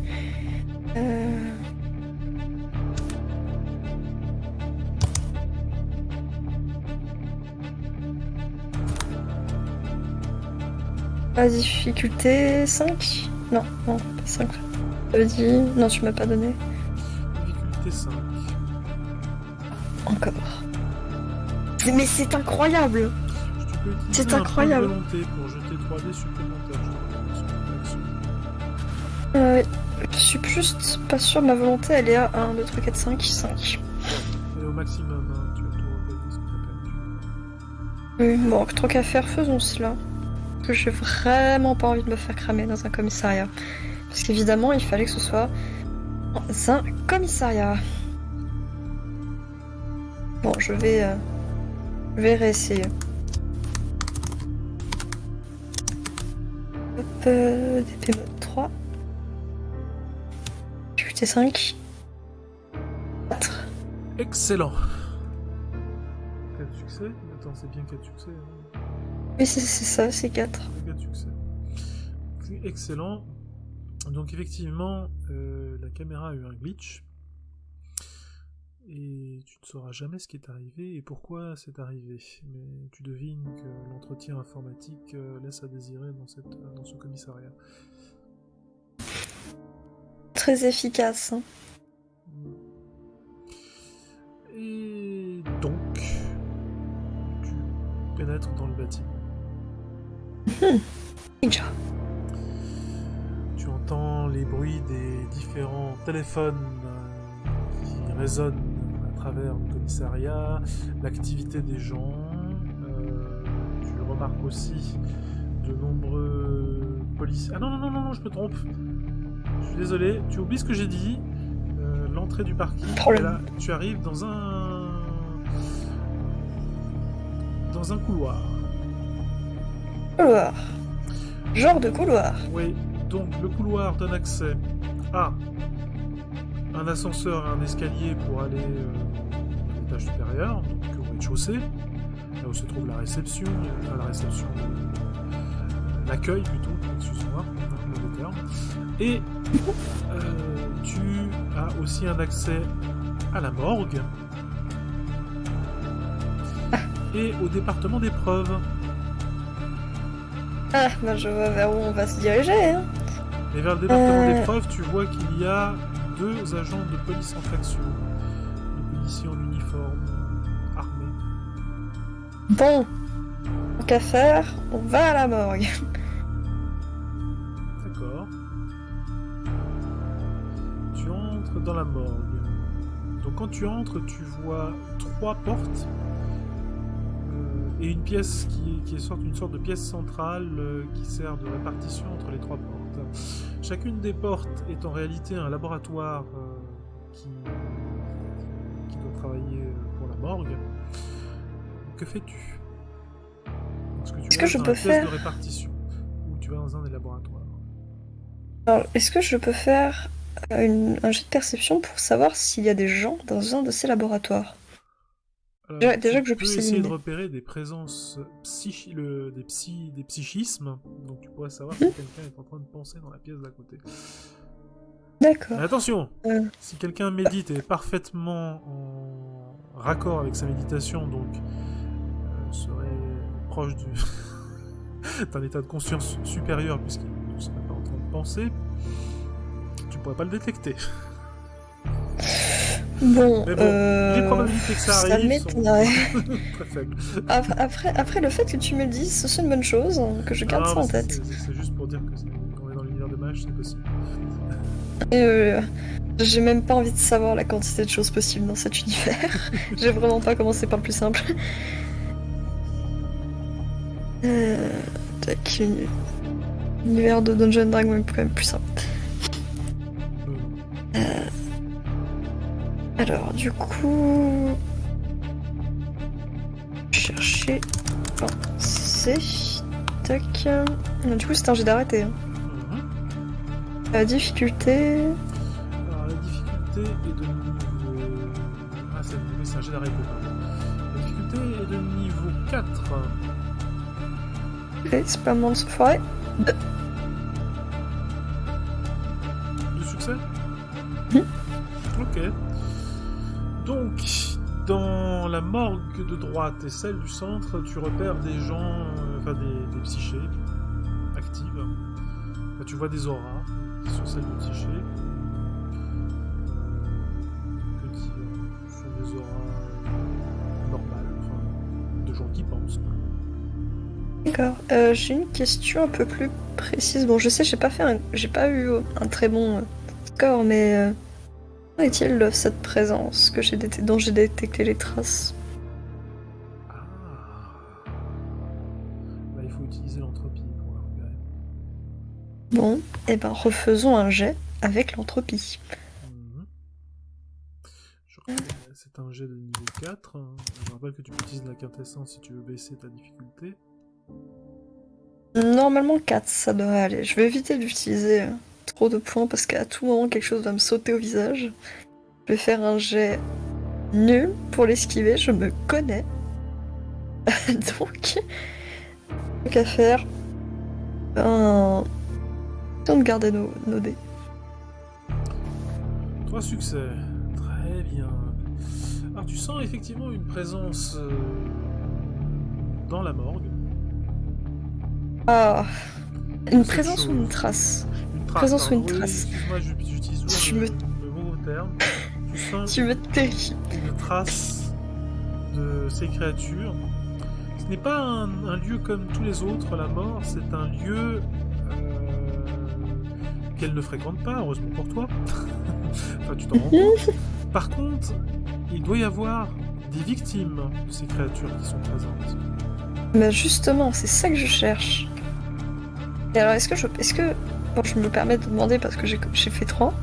La difficulté 5 ? Non, pas 5. J'avais dit... Non, tu m'as pas donné. Difficulté 5. Encore. Mais c'est incroyable! C'est incroyable! Volonté pour jeter 3D supplémentaires. Je suis juste pas sûre, ma volonté elle est à 1, 2, 3, 4, 5, 5. Et au maximum, hein, tu as tout repéré ce que t'as perdu. Oui, bon, tant qu'à faire, faisons cela. Parce que j'ai vraiment pas envie de me faire cramer dans un commissariat. Parce qu'évidemment, il fallait que ce soit dans un commissariat. Bon, je vais réessayer. Hop, DP mode 3. Difficulté 5. 4. Excellent. 4 succès. Attends, c'est bien 4 succès. Hein. Oui, c'est ça, c'est 4. 4 succès. Excellent. Donc effectivement, la caméra a eu un glitch. Et tu ne sauras jamais ce qui est arrivé et pourquoi c'est arrivé. Mais tu devines que l'entretien informatique laisse à désirer dans ce commissariat. Très efficace. Hein. Et donc, tu pénètres dans le bâtiment. Ninja. Tu entends les bruits des différents téléphones qui résonnent à travers le commissariat, l'activité des gens. Tu remarques aussi de nombreux policiers. Ah non, je me trompe. Je suis désolé, tu oublies ce que j'ai dit. L'entrée du parking. Là, tu arrives dans un couloir. Couloir. Genre de couloir. Oui, donc le couloir donne accès à un ascenseur et un escalier pour aller à l'étage supérieur, donc au rez-de-chaussée, là où se trouve la réception, l'accueil plutôt, excuse-moi, mauvais terme. Et tu as aussi un accès à la morgue et au département des preuves. Ah, bah je vois vers où on va se diriger. Hein. Et vers le département des preuves, tu vois qu'il y a 2 agents de police en faction, de policiers en uniforme, armés. Bon, qu'à faire, on va à la morgue. D'accord. Tu entres dans la morgue. Donc quand tu entres, tu vois 3 portes et une pièce qui est une sorte de pièce centrale qui sert de répartition entre les 3 portes. Chacune des portes est en réalité un laboratoire qui doit travailler pour la morgue. Que fais-tu? Est-ce que je peux pièce faire de répartition ou tu vas dans un des laboratoires? Alors, est-ce que je peux faire un jet de perception pour savoir s'il y a des gens dans un de ces laboratoires? Alors, Déjà que je tu peux puisse essayer de éliminer. repérer des présences des psychismes, donc tu pourrais savoir si quelqu'un est en train de penser dans la pièce d'à côté. D'accord. Mais attention, si quelqu'un médite et est parfaitement en raccord avec sa méditation, donc serait proche d'un état de conscience supérieur puisqu'il ne serait pas en train de penser, tu pourrais pas le détecter. Bon, Mais bon, les probabilités que ça arrive sont très faibles. Après, le fait que tu me le dises, c'est une bonne chose, que je garde ça en tête. C'est juste pour dire que quand on est dans l'univers de mage, c'est possible. Et j'ai même pas envie de savoir la quantité de choses possibles dans cet univers. J'ai vraiment pas commencé par le plus simple. Tac, l'univers de Dungeon Dragon est quand même plus simple. Alors, du coup... Chercher... Penser... Tac... Du coup, c'est un jet d'arrêté. Hein. La difficulté... Alors, la difficulté est de niveau... Ah, c'est un jet d'arrêté, pardon. La difficulté est de niveau 4. Ok, c'est pas moins de se foirer. 2 succès. Ok. Donc, dans la morgue de droite et celle du centre, tu repères des gens, des psychés actives. Enfin, tu vois des auras sur celles de psychés. Ce sont des auras normales, de gens qui pensent. D'accord. J'ai une question un peu plus précise. Bon, je sais, j'ai pas eu un très bon score, mais qu'en est-il de cette présence dont j'ai détecté les traces? Ah. Là, il faut utiliser l'entropie pour la repérer. Bon, et ben refaisons un jet avec l'entropie. C'est un jet de niveau 4. Je rappelle que tu peux utiliser la quintessence si tu veux baisser ta difficulté. Normalement 4, ça devrait aller. Je vais éviter d'utiliser trop de points parce qu'à tout moment quelque chose va me sauter au visage. Je vais faire un jet nul pour l'esquiver, je me connais. Donc qu'à faire. On de garder nos dés. 3 succès. Très bien. Alors tu sens effectivement une présence dans la morgue. Ah, une présence ou une trace? Une trace. Présence ou une Oui, trace? excuse-moi, j'utilise le mauvais terme. Tu sens tu me terrifies. Une trace de ces créatures. Ce n'est pas un lieu comme tous les autres, la mort, c'est un lieu qu'elle ne fréquente pas, heureusement pour toi. Enfin, tu t'en rends compte. Par contre, il doit y avoir des victimes de ces créatures qui sont présentes. Mais justement, c'est ça que je cherche. Et alors, est-ce que... Bon, je me permets de demander parce que j'ai fait 3.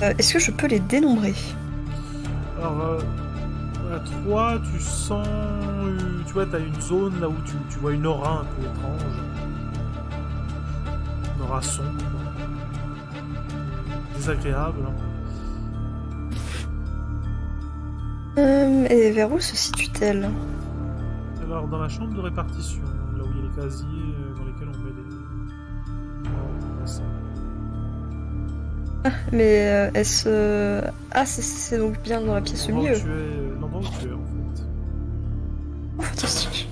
Est-ce que je peux les dénombrer? Alors, à 3, tu sens... Tu vois, t'as une zone là où tu vois une aura un peu étrange. Une aura sombre. Désagréable. Et vers où se situe-t-elle? Alors, dans la chambre de répartition, là où il y a les casiers dans lesquels on met les... Mais est-ce... Ah, c'est donc bien dans la pièce au milieu. L'endroit où tu es, en fait. Oh, fantastique.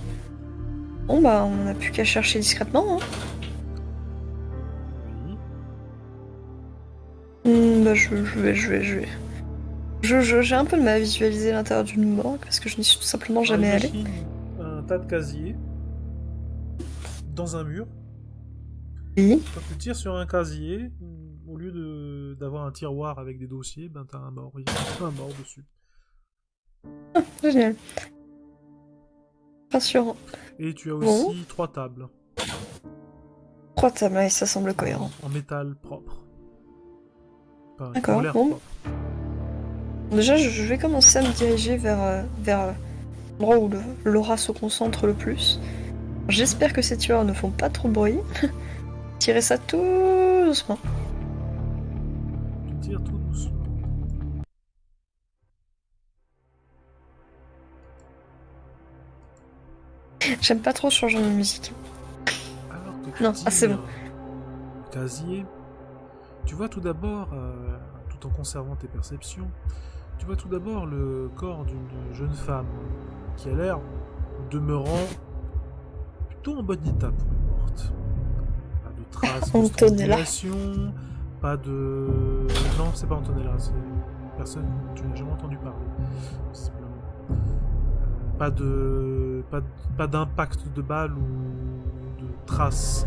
Bon, bah, on n'a plus qu'à chercher discrètement, hein. Oui. Bah, je vais. J'ai un peu de mal à visualiser l'intérieur d'une morgue parce que je n'y suis tout simplement jamais allée. Un tas de casiers dans un mur. Oui. Quand tu tires sur un casier, au lieu d'avoir un tiroir avec des dossiers, ben t'as un mort. Il y a un mort dessus. Génial. Rassurant. Et tu as Bon. aussi 3 tables 3 tables, ouais, ça semble cohérent. en métal propre. Enfin, qui ont D'accord, l'air bon. propres. Déjà, je vais commencer à me diriger vers l'endroit où l'aura se concentre le plus. J'espère que ces tueurs ne font pas trop de bruit. Tirez ça tout doucement. Tu tires tout doucement. J'aime pas trop ce genre de musique. Alors que tu Non, tires c'est bon. le casier, tu vois tout d'abord, tout en conservant tes perceptions, tu vois tout d'abord le corps d'une jeune femme qui a l'air demeurant plutôt en bon état pour une morte. Pas de traces de Antonella. strangulation, pas de... Non, c'est pas Antonella, c'est personne que tu n'as jamais entendu parler, visiblement. Pas d'impact de balle ou de traces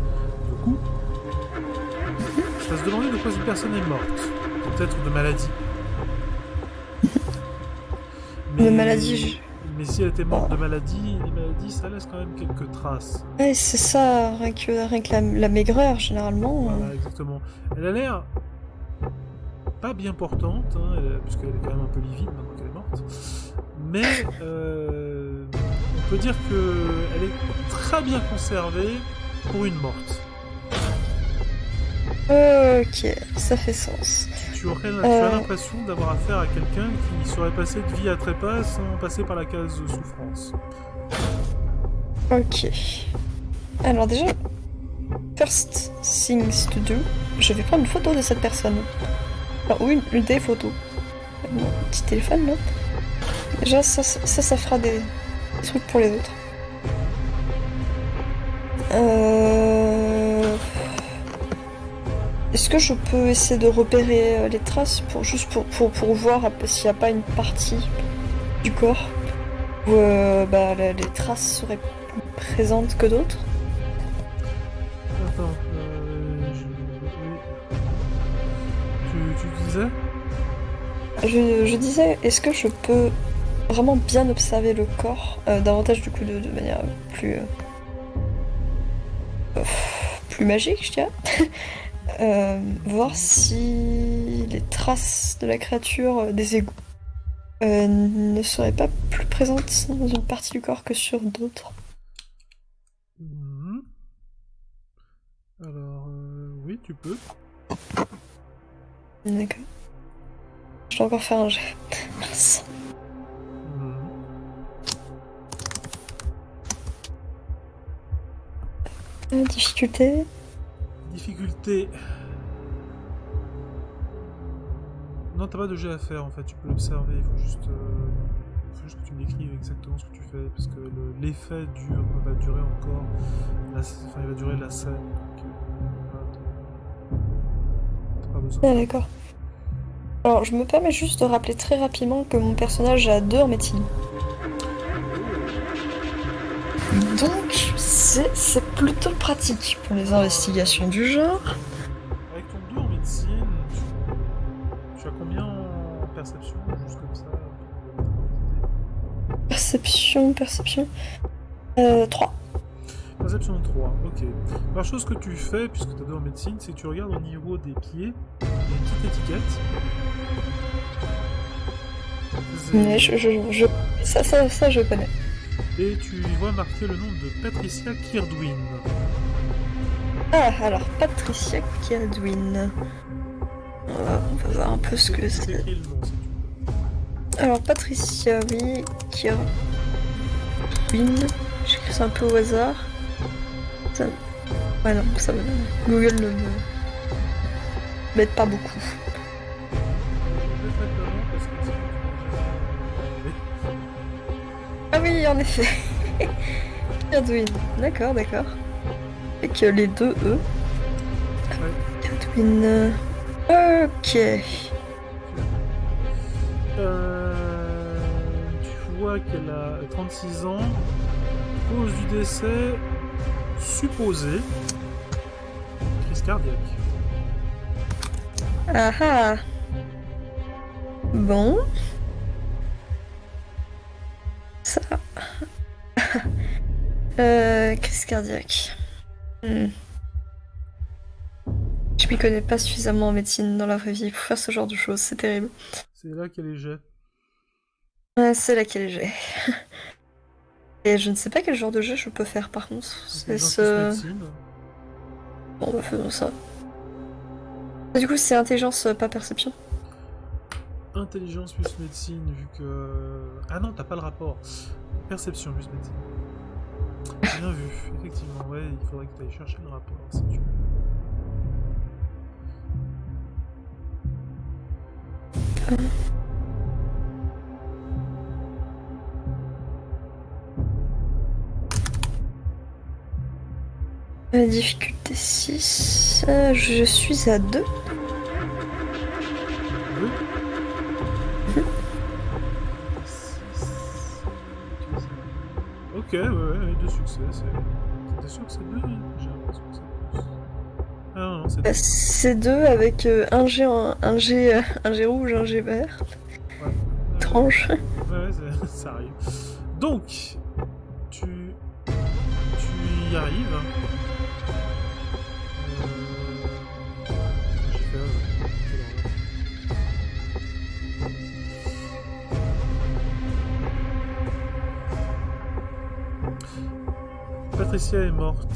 de coups. Je vais se demander de quoi cette personne est morte. Peut-être de maladie. De maladie, Mais si elle était morte de maladie, les maladies, ça laisse quand même quelques traces. Ouais, c'est ça, rien que la maigreur, généralement. Voilà, exactement. Elle a l'air pas bien portante, hein, puisqu'elle est quand même un peu livide maintenant qu'elle est morte. Mais on peut dire qu'elle est très bien conservée pour une morte. Ok, ça fait sens. Tu as l'impression d'avoir affaire à quelqu'un qui serait passé de vie à trépas sans passer par la case souffrance. Ok. Alors déjà, first things to do, je vais prendre une photo de cette personne. Enfin, ou une des photos. Mon petit téléphone là. Déjà, ça fera des trucs pour les autres. Est-ce que je peux essayer de repérer les traces juste pour voir s'il n'y a pas une partie du corps où les traces seraient plus présentes que d'autres? Attends, tu disais? Je disais, est-ce que je peux vraiment bien observer le corps, davantage du coup de manière plus magique, je dirais. Voir si les traces de la créature des égouts ne seraient pas plus présentes dans une partie du corps que sur d'autres. Alors, oui, tu peux. D'accord. Je dois encore faire un jet. Mince. Difficulté. Difficulté. Non, t'as pas de jet à faire en fait, tu peux l'observer, il faut juste que tu me décrives exactement ce que tu fais, parce que l'effet va durer encore, il va durer la scène, donc t'as pas besoin. Ah, d'accord. Alors, je me permets juste de rappeler très rapidement que mon personnage a 2 en médecine. Donc, c'est plutôt pratique pour les investigations du genre. Avec ton 2 en médecine, tu as combien en perception, juste comme ça? Perception. 3. Perception 3, ok. La chose que tu fais, puisque tu as 2 en médecine, c'est que tu regardes au niveau des pieds, il y a une petite étiquette. Mais ça je connais. Et tu y vois marqué le nom de Patricia Kirdwin. Ah, alors, Patricia Kirdwin. On va voir un peu ce que c'est. Écris le nom si tu veux. Alors, Patricia, oui, Kirdwin. J'écris ça un peu au hasard. Ça... Ouais, non, ça va. Google ne m'aide pas beaucoup. Ah oui, en effet. Kirdwin. D'accord. Avec les 2 E. Ouais. Kirdwin. Ok. Tu vois qu'elle a 36 ans. Cause du décès, supposée crise cardiaque. Ah ah. Bon. Ça. Crise cardiaque. Je m'y connais pas suffisamment en médecine dans la vraie vie pour faire ce genre de choses, c'est terrible. C'est là qu'elle est jet. Ouais, c'est laquelle j'ai. Et je ne sais pas quel genre de jeu je peux faire par contre. C'est Intelligence ce. plus médecine. Bon, bah faisons ça. Du coup, c'est intelligence, pas perception. Intelligence plus médecine, vu que... Ah non, t'as pas le rapport. Perception plus médecine. Bien vu, effectivement, ouais, il faudrait que tu ailles chercher le rapport, si tu veux. Difficulté 6. Je suis à 2. Deux. Ok, ouais, deux succès, c'est... T'es sûr que c'est deux? J'ai l'impression que c'est plus. Ah non, c'est deux. C'est 2 avec un G rouge, un G vert. Ouais. Étrange. Ouais, ça arrive. Donc, tu y arrives. J'ai fait quelle horreur. Patricia est morte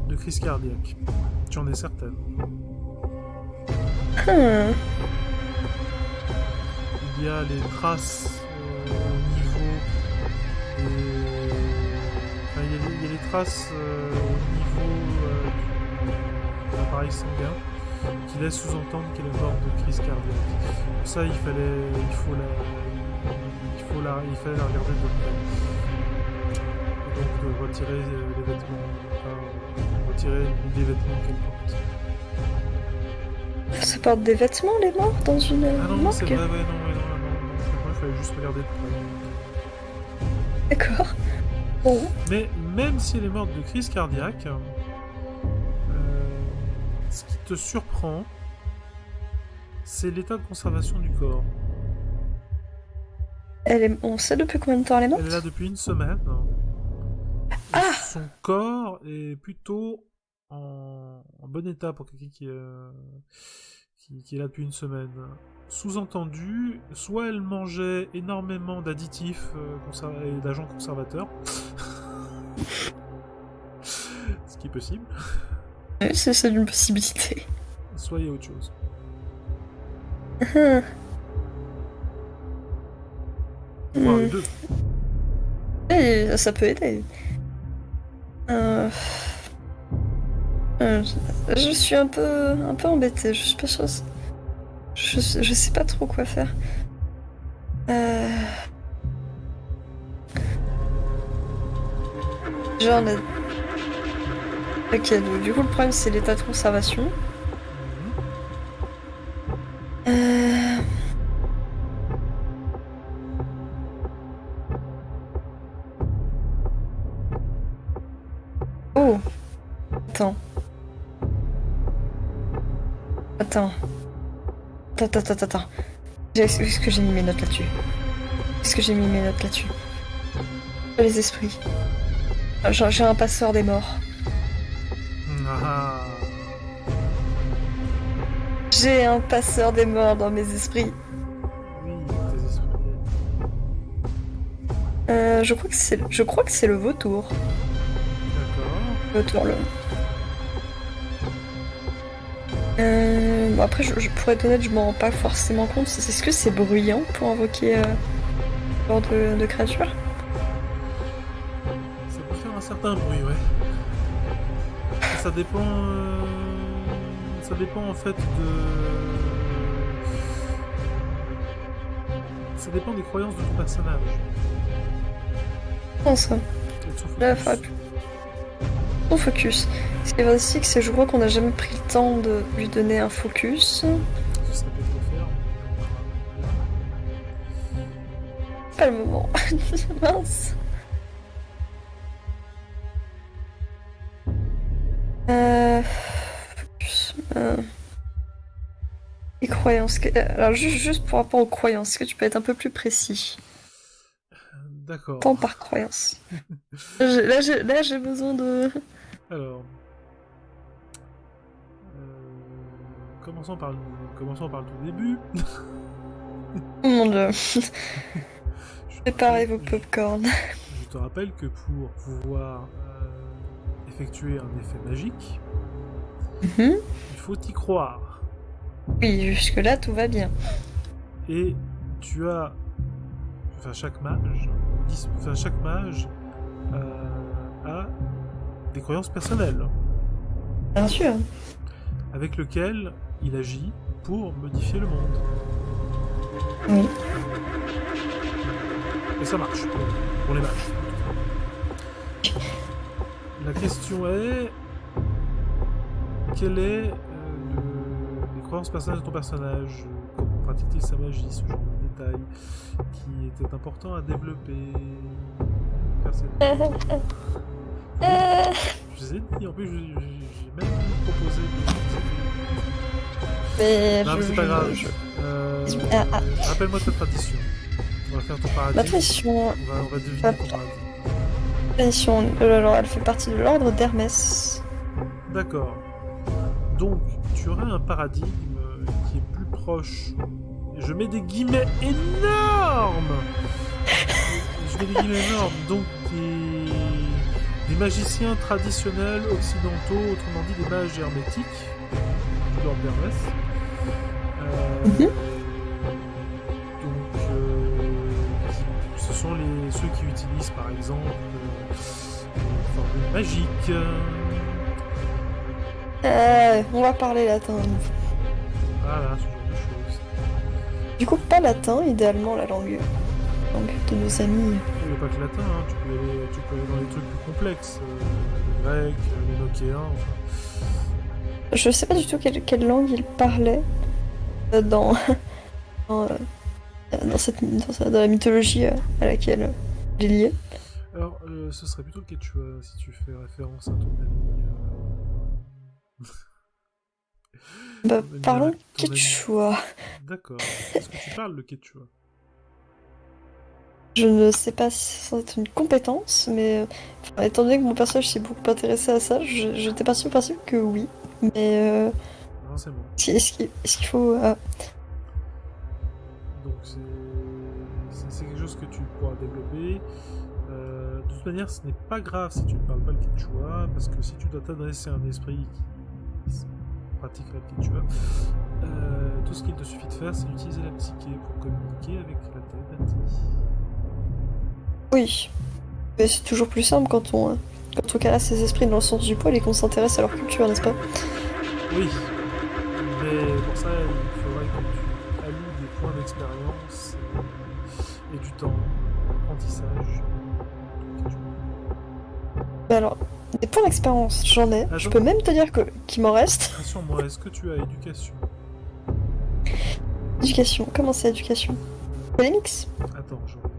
de crise cardiaque. Tu en es certaine. Il y a les traces au niveau des... Enfin, il y a les traces au niveau de l'appareil sanguin qui laissent sous-entendre qu'elle est morte de crise cardiaque. Pour ça, il fallait la regarder de près. Et donc de retirer les vêtements, retirer les vêtements qu'elle porte. Ça porte des vêtements, les morts, dans une Ah non, morgue. c'est vrai, non. Moi, il fallait juste regarder de près. D'accord. Bon. Mais même si elle est morte de crise cardiaque, ce qui te surprend, c'est l'état de conservation du corps. On sait depuis combien de temps elle est morte? Elle est là depuis une semaine. Ah! Son corps est plutôt en bon état pour quelqu'un qui est là depuis une semaine. Sous-entendu, soit elle mangeait énormément d'additifs et d'agents conservateurs, ce qui est possible, Oui, c'est une possibilité. soit il y a autre chose. Voire les deux. Et ça peut aider. Je suis un peu embêtée, je suis pas sûre. Je sais pas trop quoi faire. Genre, ok, donc, du coup le problème c'est l'état de conservation. Oh! Attends. Est-ce que j'ai mis mes notes là-dessus? Les esprits. Genre, j'ai un passeur des morts. Ah. J'ai un passeur des morts dans mes esprits. Oui, tes esprits. Je crois que c'est le vautour. D'accord. Vautour le. Bon après, pour être honnête, je m'en rends pas forcément compte. Est-ce que c'est bruyant pour invoquer ce genre de créature? Ça peut faire un certain bruit, ouais. Ça dépend en fait de... Ça dépend des croyances de ton personnage. Comment ça? Et de son focus. Là, son focus. Ce qui est vrai aussi, c'est que je crois qu'on n'a jamais pris le temps de lui donner un focus. Ce serait peut-être le faire. Pas le moment. Mince. Euh... euh, Les croyances. Alors, juste pour rapport aux croyances, est-ce que tu peux être un peu plus précis? D'accord. Tant par croyance. Là, j'ai besoin de. Alors, commençons commençons par le tout début. Oh mon dieu. Je te Préparez rappelle, vos popcorn. je te rappelle que pour pouvoir effectuer un effet magique, Mhm. il faut y croire. Oui, jusque-là, tout va bien. Et tu as, enfin chaque mage a des croyances personnelles Bien sûr. avec lesquelles il agit pour modifier le monde. Oui. Et ça marche pour les mages. La question est quelle est les croyances personnelles de ton personnage, comment pratique-t-il sa magie, ce genre de détails qui était important à développer. Oui, je vous ai dit, en plus j'ai même proposé Mais non mais c'est pas grave. Ah, ah. Rappelle-moi ta tradition. On va faire ton Ma paradis. tradition, On va deviner ma ton paradis. tradition, alors, elle fait partie de l'ordre d'Hermès. D'accord. Donc, tu aurais un paradigme qui est plus proche. Je mets des guillemets énormes. Je mets des guillemets énormes. Donc, des magiciens traditionnels occidentaux, autrement dit des mages hermétiques, du Lord d'Hermès. Mhm. Donc, ce sont ceux qui utilisent par exemple les formules magiques. On va parler latin. Voilà, ce genre de choses. Du coup, pas latin, idéalement la langue de nos amis. Il n'y a pas que latin, hein. Tu peux aller dans des trucs plus complexes. Le grec, l'énokéen, enfin. Je sais pas du tout quelle langue il parlait dans, dans, dans la mythologie à laquelle il est lié. Alors, ce serait plutôt le quechua si tu fais référence à ton ami. Bah, Ton ami, parlons ton ami. quechua. D'accord. Est-ce que tu parles le quechua? Je ne sais pas si ça être une compétence, mais enfin, étant donné que mon personnage s'est beaucoup intéressé à ça, j'étais pas sûre principe que oui. Mais Non, c'est bon. est-ce qu'il faut. Donc, c'est quelque chose que tu pourras développer. De toute manière, ce n'est pas grave si tu ne parles pas le quechua, parce que si tu dois t'adresser à un esprit qui pratique le quechua, tout ce qu'il te suffit de faire, c'est d'utiliser la psyché pour communiquer avec la télépathie. Oui, mais c'est toujours plus simple quand on caresse ses esprits dans le sens du poil et qu'on s'intéresse à leur culture, n'est-ce pas? Oui, mais pour ça, il faudrait que tu alloues des points d'expérience et du temps d'apprentissage. Bah alors, des points d'expérience, j'en ai. Je Attends, peux même te dire qu'il m'en reste. rassure-moi, est-ce que tu as éducation? Éducation, comment c'est éducation? Academics? Attends, je regarde.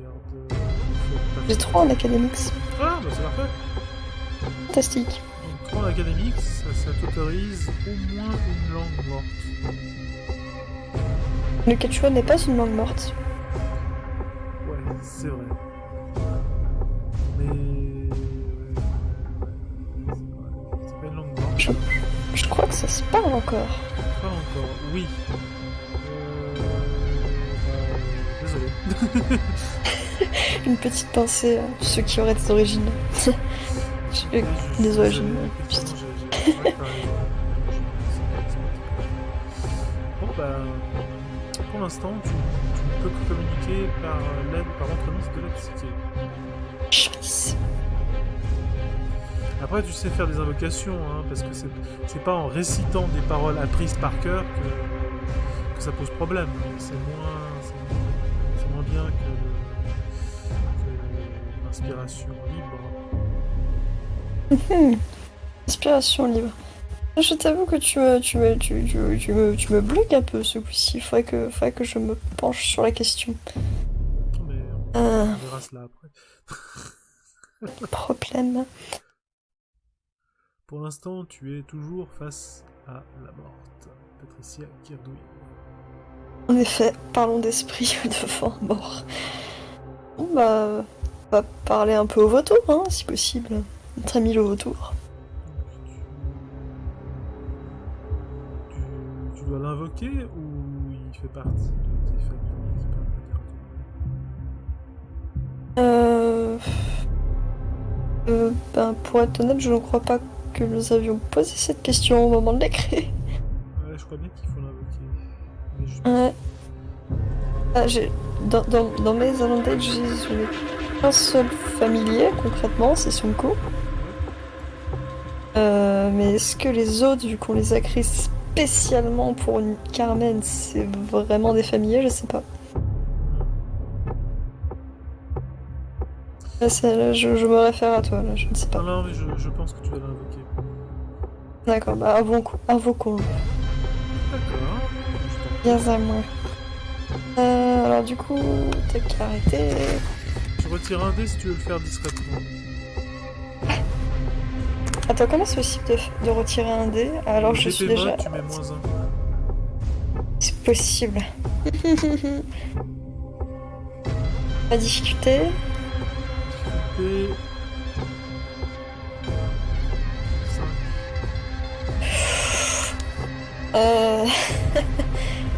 J'ai 3 en academics. Ah, bah c'est parfait! Fantastique. Donc 3 en académique, ça t'autorise au moins une langue morte. Le quechua n'est pas une langue morte. Ouais, c'est vrai. Mais. C'est pas une langue morte. Je crois que ça se parle encore. Pas encore, oui. Désolé. Une petite pensée à ceux qui auraient des origines. Des origines. Effectivement, c'est vrai que t'as raison. Bon, bah. Pour l'instant, tu ne peux que communiquer par l'aide, par l'entremise de la psyché. Chance. Après, tu sais faire des invocations, hein, parce que c'est pas en récitant des paroles apprises par cœur que ça pose problème. C'est moins bien que l'inspiration libre. Inspiration libre. Je t'avoue que tu me bloques un peu ce coup-ci. Faudrait que je me penche sur la question. Mais Ah, on verra cela après. problème. Pour l'instant, tu es toujours face à la morte, Patricia Kirdouin. En effet, parlons d'esprit devant mort. Bon bah, on va parler un peu au vautour, hein, si possible. Notre ami le vautour. Tu dois l'invoquer ou il fait partie de tes familles qui peuvent venir à Ben, pour être honnête, je ne crois pas que nous avions posé cette question au moment de l'écrire. Ouais, je crois bien qu'il faut l'invoquer. Mais je... Ouais. Ah, dans mes Avantage, j'ai un seul familier, concrètement, c'est Sunko. Mais est-ce que les autres, vu qu'on les a créés spécialement pour Carmen, c'est vraiment des familiers? Je sais pas. Là, je me réfère à toi, là, je ne sais pas. Non, mais je pense que tu vas l'invoquer. D'accord, bah invoquons-le. D'accord. Bien à moi. Alors du coup, t'as qu'à arrêter. Tu retires un dé si tu veux le faire discrètement. Attends, comment c'est possible de retirer un dé alors que je suis déjà... tu mets -1. C'est possible. La difficulté. Difficulté 5.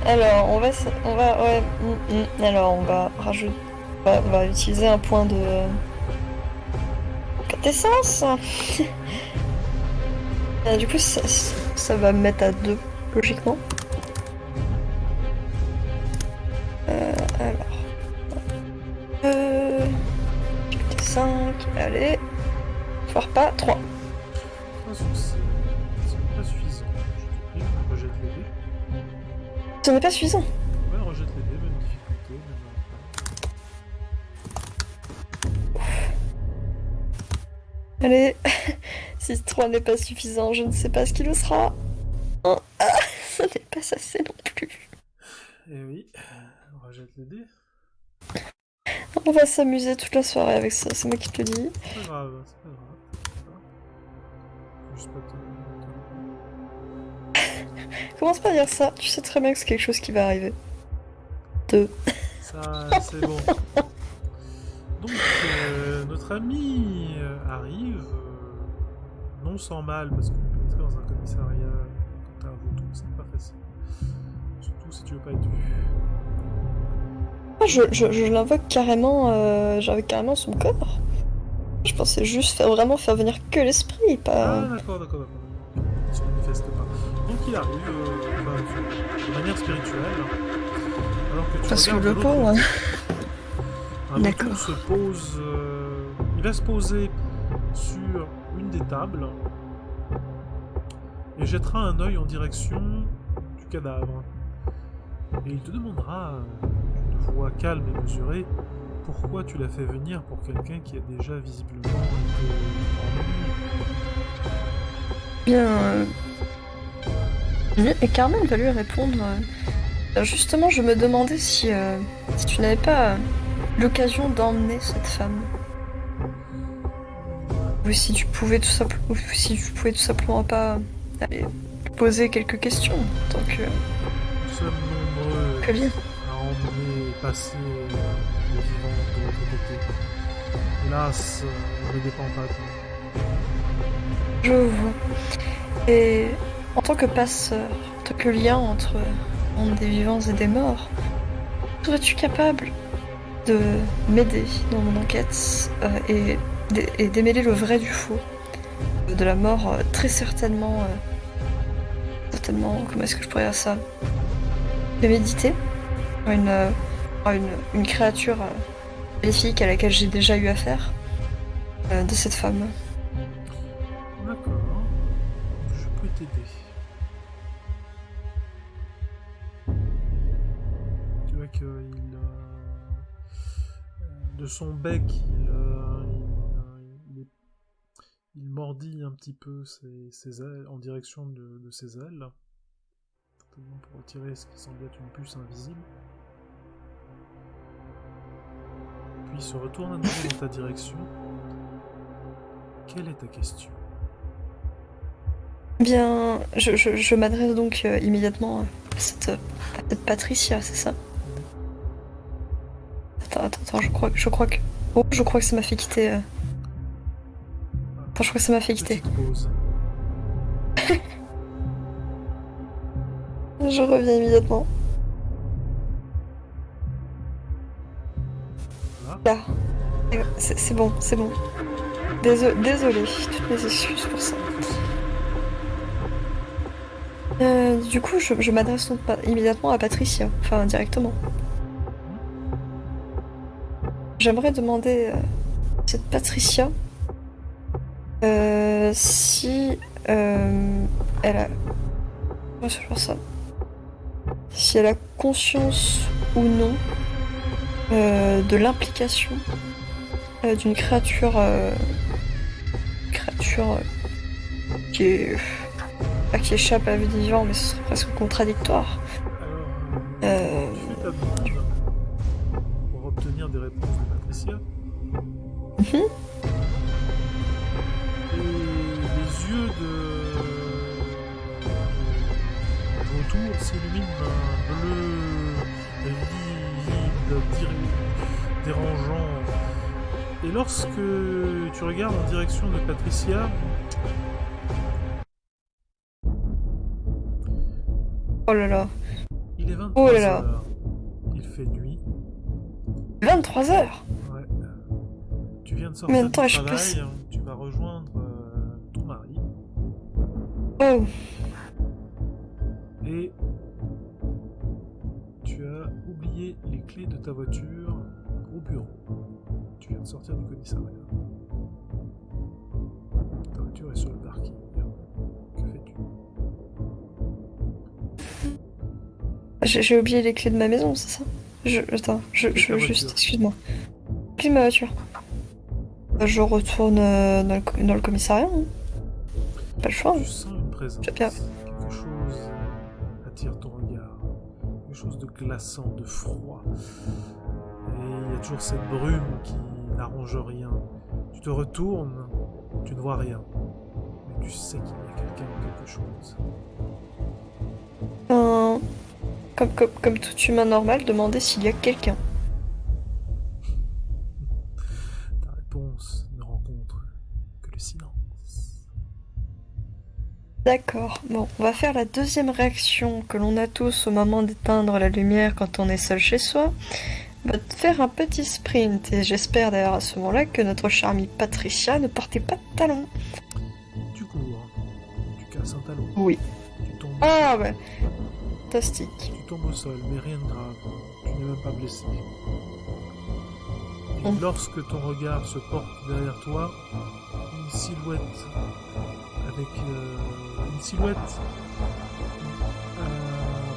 Alors, ouais. Alors, on va rajouter... On va utiliser un point de... Quintessence. Du coup, ça va me mettre à 2, logiquement. Alors... 5, allez. Foire pas, 3. 3 succès. Ce n'est pas suffisant. Je te prie, rejette les dés. Ce n'est pas suffisant. Ouais, rejette les dés, même difficulté, même Allez. Si 3 n'est pas suffisant, je ne sais pas ce qu'il le sera. Oh. Ce n'est pas assez non plus. Et oui, rejette les dés. On va s'amuser toute la soirée avec ça, c'est moi qui te le dis. C'est pas grave, c'est pas grave. Faut juste pas te... Commence pas à dire ça, tu sais très bien que c'est quelque chose qui va arriver. 2. Ça, c'est bon. Donc, notre ami arrive, non sans mal, parce que pénétrer dans un commissariat quand t'as un vautour, c'est pas facile. Surtout si tu veux pas être vu. Je l'invoque carrément, j'invoque carrément son corps. Je pensais juste vraiment faire venir que l'esprit, pas... Ah, d'accord. Il se manifeste pas. Donc il arrive, de manière spirituelle, alors que tu Parce que regardes le de l'autre pauvre... côté. Un D'accord. vautour se pose... il va se poser sur une des tables et jettera un œil en direction du cadavre. Et il te demandera, d'une voix calme et mesurée, pourquoi tu l'as fait venir pour quelqu'un qui a déjà visiblement été ennuyé. Bien... Et Carmen va lui répondre... Justement, je me demandais si tu n'avais pas l'occasion d'emmener cette femme. Ou si tu pouvais tout simplement pas aller poser quelques questions, tant que... Nous sommes nombreux Que bien. à emmener et passer les vivants de l'autre côté. Hélas, on ne dépend pas de nous. Je vois. Et en tant que passeur, en tant que lien entre monde des vivants et des morts, serais-tu capable de m'aider dans mon enquête et démêler le vrai du faux de la mort très certainement, comment est-ce que je pourrais dire ça, prémédité par une créature maléfique à laquelle j'ai déjà eu affaire de cette femme. D'accord, je peux t'aider. Tu vois qu'il de son bec, il mordit un petit peu ses ailes en direction de ses ailes, certainement pour retirer ce qui semble être une puce invisible. Puis il se retourne à nouveau dans ta direction. Quelle est ta question? Bien, je m'adresse donc immédiatement à cette Patricia, c'est ça? Attends, je crois que... Oh, je crois que ça m'a fait quitter... Attends, je crois que ça m'a fait quitter. Petite pause. Je reviens immédiatement. Voilà. Là. C'est bon, c'est bon. Désolée, toutes mes excuses pour ça. Du coup, je m'adresse donc immédiatement à Patricia, enfin directement. J'aimerais demander à cette Patricia si elle a... Comment je fais ça? Si elle a conscience ou non de l'implication d'une créature qui est pas qui échappe à la vie des vivants, mais ce serait presque contradictoire. Alors, suite à demande, pour obtenir des réponses de Patricia, et les yeux de autour s'illuminent d'un bleu vide, dérangeant. Et lorsque tu regardes en direction de Patricia, Oh là là. il est 23h. Oh là là. Il fait nuit. 23h. Ouais. Tu viens de Combien sortir de temps du ai-je travail, passé tu vas rejoindre ton mari. Oh. Et tu as oublié les clés de ta voiture au bureau. Tu viens de sortir du commissariat. Ta voiture est sur le parking. Que fais-tu? J'ai oublié les clés de ma maison, c'est ça? Attends, juste, excuse-moi. Clés de ma voiture. Je retourne dans le commissariat. Hein. Pas le choix. Tu sens une présence. Quelque chose attire ton regard. Quelque chose de glaçant, de froid. Et il y a toujours cette brume qui n'arrange rien. Tu te retournes, tu ne vois rien. Mais tu sais qu'il y a quelqu'un ou quelque chose. Comme tout humain normal, demander s'il y a quelqu'un. Ta réponse ne rencontre que le silence. D'accord. Bon, on va faire la deuxième réaction que l'on a tous au moment d'éteindre la lumière quand on est seul chez soi. On va faire un petit sprint et j'espère d'ailleurs à ce moment-là que notre chère amie Patricia ne portait pas de talons. Tu cours, tu casses un talon. Oui. Tu tombes. Ah ouais. Fantastique. Tu tombes au sol, mais rien de grave. Tu n'es même pas blessé. Et lorsque ton regard se porte derrière toi, une silhouette avec une silhouette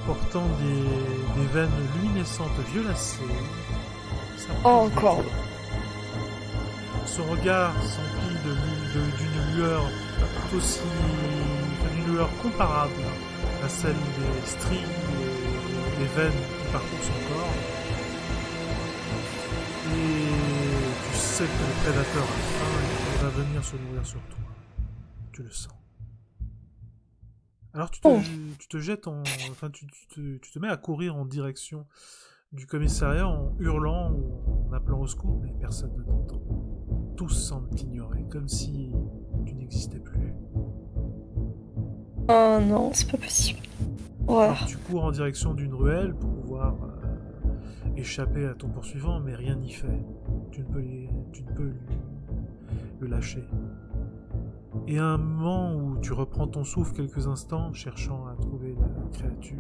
portant des veines luminescentes violacées. Oh, encore. Son regard s'emplit d'une lueur tout aussi, d'une lueur comparable à celle des stries et des veines qui parcourent son corps. Et tu sais que le prédateur a faim et qu'il va venir se nourrir sur toi. Tu le sens. Alors tu te jettes enfin tu te mets à courir en direction du commissariat en hurlant ou en appelant au secours, mais personne ne t'entend. Tous semblent t'ignorer, comme si tu n'existais plus. Oh non, c'est pas possible. Ouais. Alors, tu cours en direction d'une ruelle pour pouvoir échapper à ton poursuivant, mais rien n'y fait. Tu ne peux le lâcher. Et à un moment où tu reprends ton souffle quelques instants, cherchant à trouver la créature,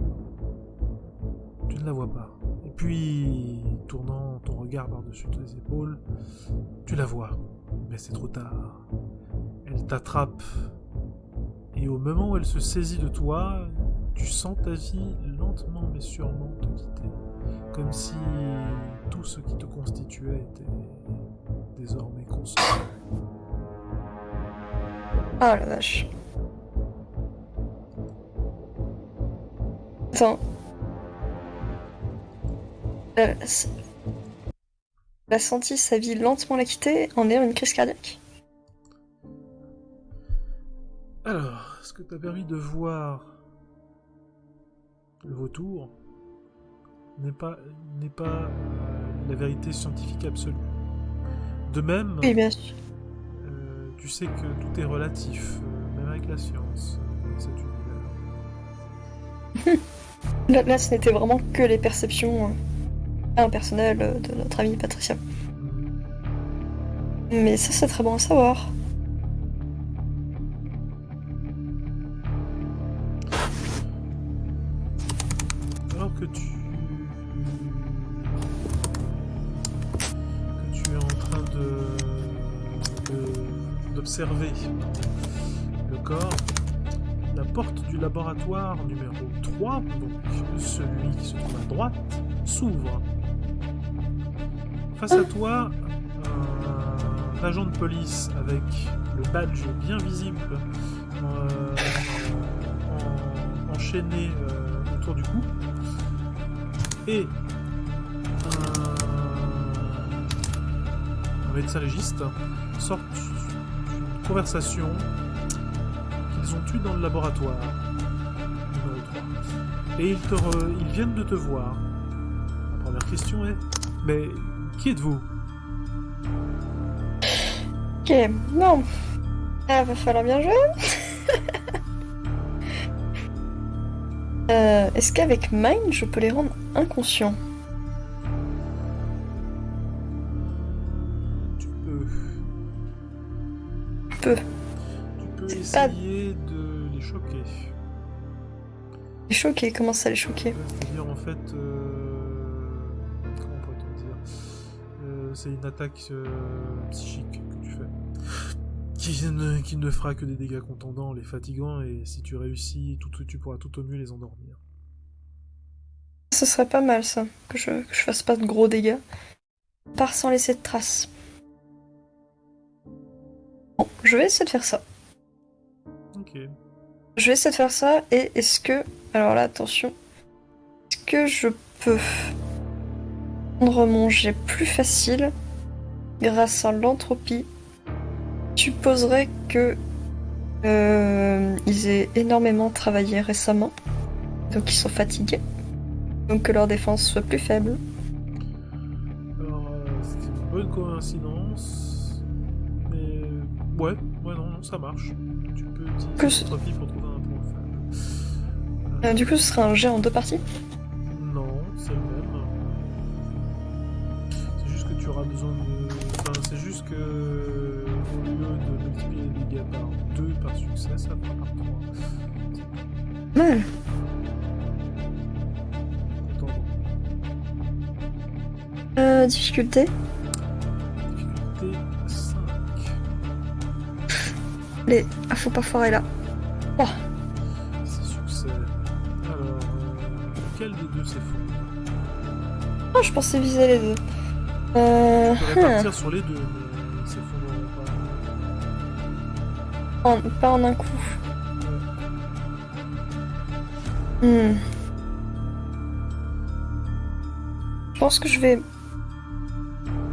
tu ne la vois pas. Et puis, tournant ton regard par-dessus tes épaules, tu la vois. Mais c'est trop tard. Elle t'attrape. Et au moment où elle se saisit de toi, tu sens ta vie lentement mais sûrement te quitter. Comme si tout ce qui te constituait était désormais consumé. Ah la vache. Attends. Elle a senti sa vie lentement la quitter en ayant une crise cardiaque. Alors, ce que t'a permis de voir le vautour n'est pas la vérité scientifique absolue. De même, Oui, bien sûr. tu sais que tout est relatif, même avec la science, dans cet univers. Là, ce n'était vraiment que les perceptions impersonnelles de notre amie Patricia. Mais ça, c'est très bon à savoir. Alors que tu es en train d'observer le corps, la porte du laboratoire numéro 3, donc celui qui se trouve à droite, s'ouvre. Face à toi, un agent de police avec le badge bien visible enchaîné autour du cou et un médecin légiste sortent d'une conversation qu'ils ont eue dans le laboratoire numéro 3. Et ils viennent de te voir. La première question est: mais qui êtes-vous? Ok, non. Ah, va falloir bien jouer. Est-ce qu'avec Mind, je peux les rendre inconscients? Tu peux. Peux. Tu peux C'est essayer de les choquer. Les choquer, comment ça les choquer? C'est-à-dire en fait, comment pourrait-on dire, c'est une attaque psychique que tu fais, qui ne fera que des dégâts contondants, les fatigants, et si tu réussis, tu pourras tout au mieux les endormir. Ce serait pas mal ça, que je fasse pas de gros dégâts. Part sans laisser de traces. Bon, je vais essayer de faire ça. Ok. Je vais essayer de faire ça, et est-ce que... Alors là, attention. Est-ce que je peux rendre mon jet plus facile grâce à l'entropie? Tu supposerais que ils aient énormément travaillé récemment, donc ils sont fatigués, donc que leur défense soit plus faible. Alors, c'était une bonne coïncidence, mais ouais, non, ça marche. Tu peux utiliser l'entropie pour trouver un point faible. Du coup, ce sera un jet en 2 parties? Non, c'est le même. C'est juste que tu auras besoin de... Enfin, c'est juste que... Au lieu de multiplier les dégâts par 2 par succès, ça fera par 3. Mal. Difficulté? Difficulté 5. Ah, faut pas foirer là. Oh. C'est succès. Alors, quel des deux c'est faux? Oh, je pensais viser les deux. Tu peux répartir sur les deux, mais c'est faux pas. Pas en un coup. Je pense que je vais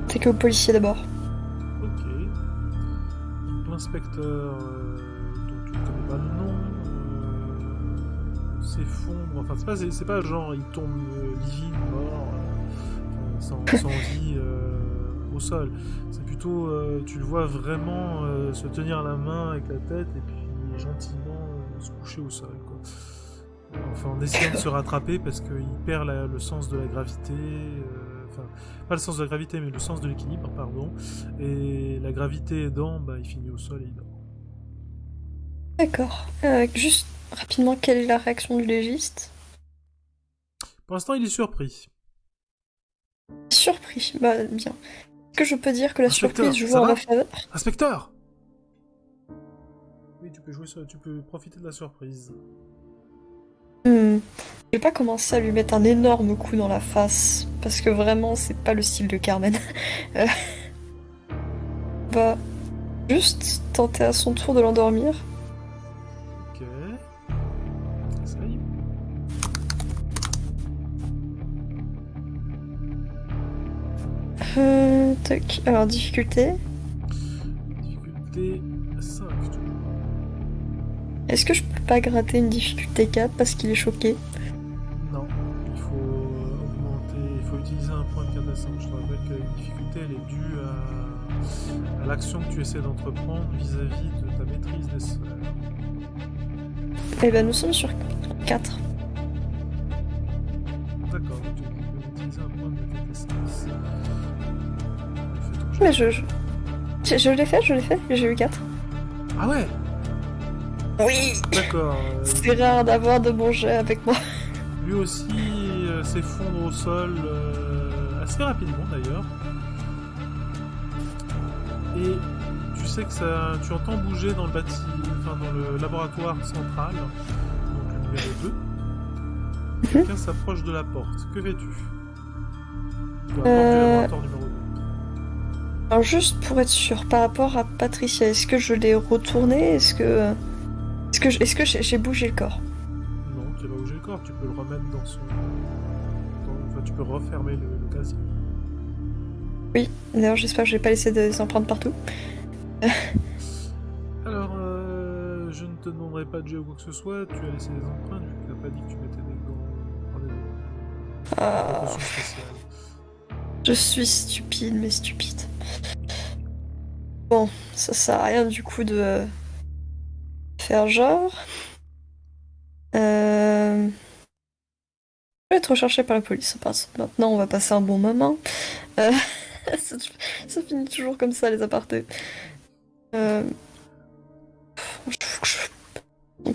attaquer au policier d'abord. Ok. L'inspecteur, dont tu ne connais pas le nom, s'effondre. Enfin, c'est pas genre il tombe livide, mort, sans vie au sol. C'est plutôt, tu le vois vraiment se tenir la main avec la tête et puis gentiment se coucher au sol, quoi. Enfin, en essayant de se rattraper parce qu'il perd le sens de la gravité, enfin, pas le sens de la gravité, mais le sens de l'équilibre, pardon, et la gravité aidant, il finit au sol et il dort. D'accord. Juste rapidement, quelle est la réaction du légiste? Pour l'instant, il est surpris. Surpris, bah bien. Est-ce que je peux dire que la Inspecteur, surprise joue ça en va ma faveur? Inspecteur! Oui, tu peux profiter de la surprise. Je vais pas commencer à lui mettre un énorme coup dans la face, parce que vraiment, c'est pas le style de Carmen. Va juste tenter à son tour de l'endormir. Ok. Essaye. Tac. Alors, difficulté. Difficulté 5, toujours. Est-ce que je peux pas gratter une difficulté 4 parce qu'il est choqué? Non, il faut augmenter, il faut utiliser un point de catastrophe. Je te rappelle que la difficulté, elle est due à l'action que tu essaies d'entreprendre vis-à-vis de ta maîtrise des sphères. Eh ben nous sommes sur 4. D'accord, donc tu peux utiliser un point de catastrophe. Mais je l'ai fait, j'ai eu 4. Ah ouais. Oui. D'accord. C'est rare d'avoir de bons jets avec moi. Lui aussi s'effondre au sol assez rapidement d'ailleurs. Et tu sais que ça, tu entends bouger dans le enfin dans le laboratoire central, donc le numéro 2. Quelqu'un s'approche de la porte. Que fais-tu? De la porte du laboratoire numéro 2. Alors juste pour être sûr, par rapport à Patricia, est-ce que je l'ai retourné? Est-ce que j'ai bougé le corps? Non, tu vas bouger le corps, tu peux le remettre dans son... Enfin, tu peux refermer le casier. Oui, d'ailleurs j'espère que je vais pas laissé des empreintes partout. Alors, je ne te demanderai pas de jet ou quoi que ce soit, tu as laissé des empreintes, vu que tu n'as pas dit que tu mettais des gants. Des précautions spéciales. Je suis stupide, mais stupide. Bon, ça sert à rien du coup de faire genre. Je vais être recherché par la police. Maintenant, on va passer un bon moment. Ça finit toujours comme ça, les apartés.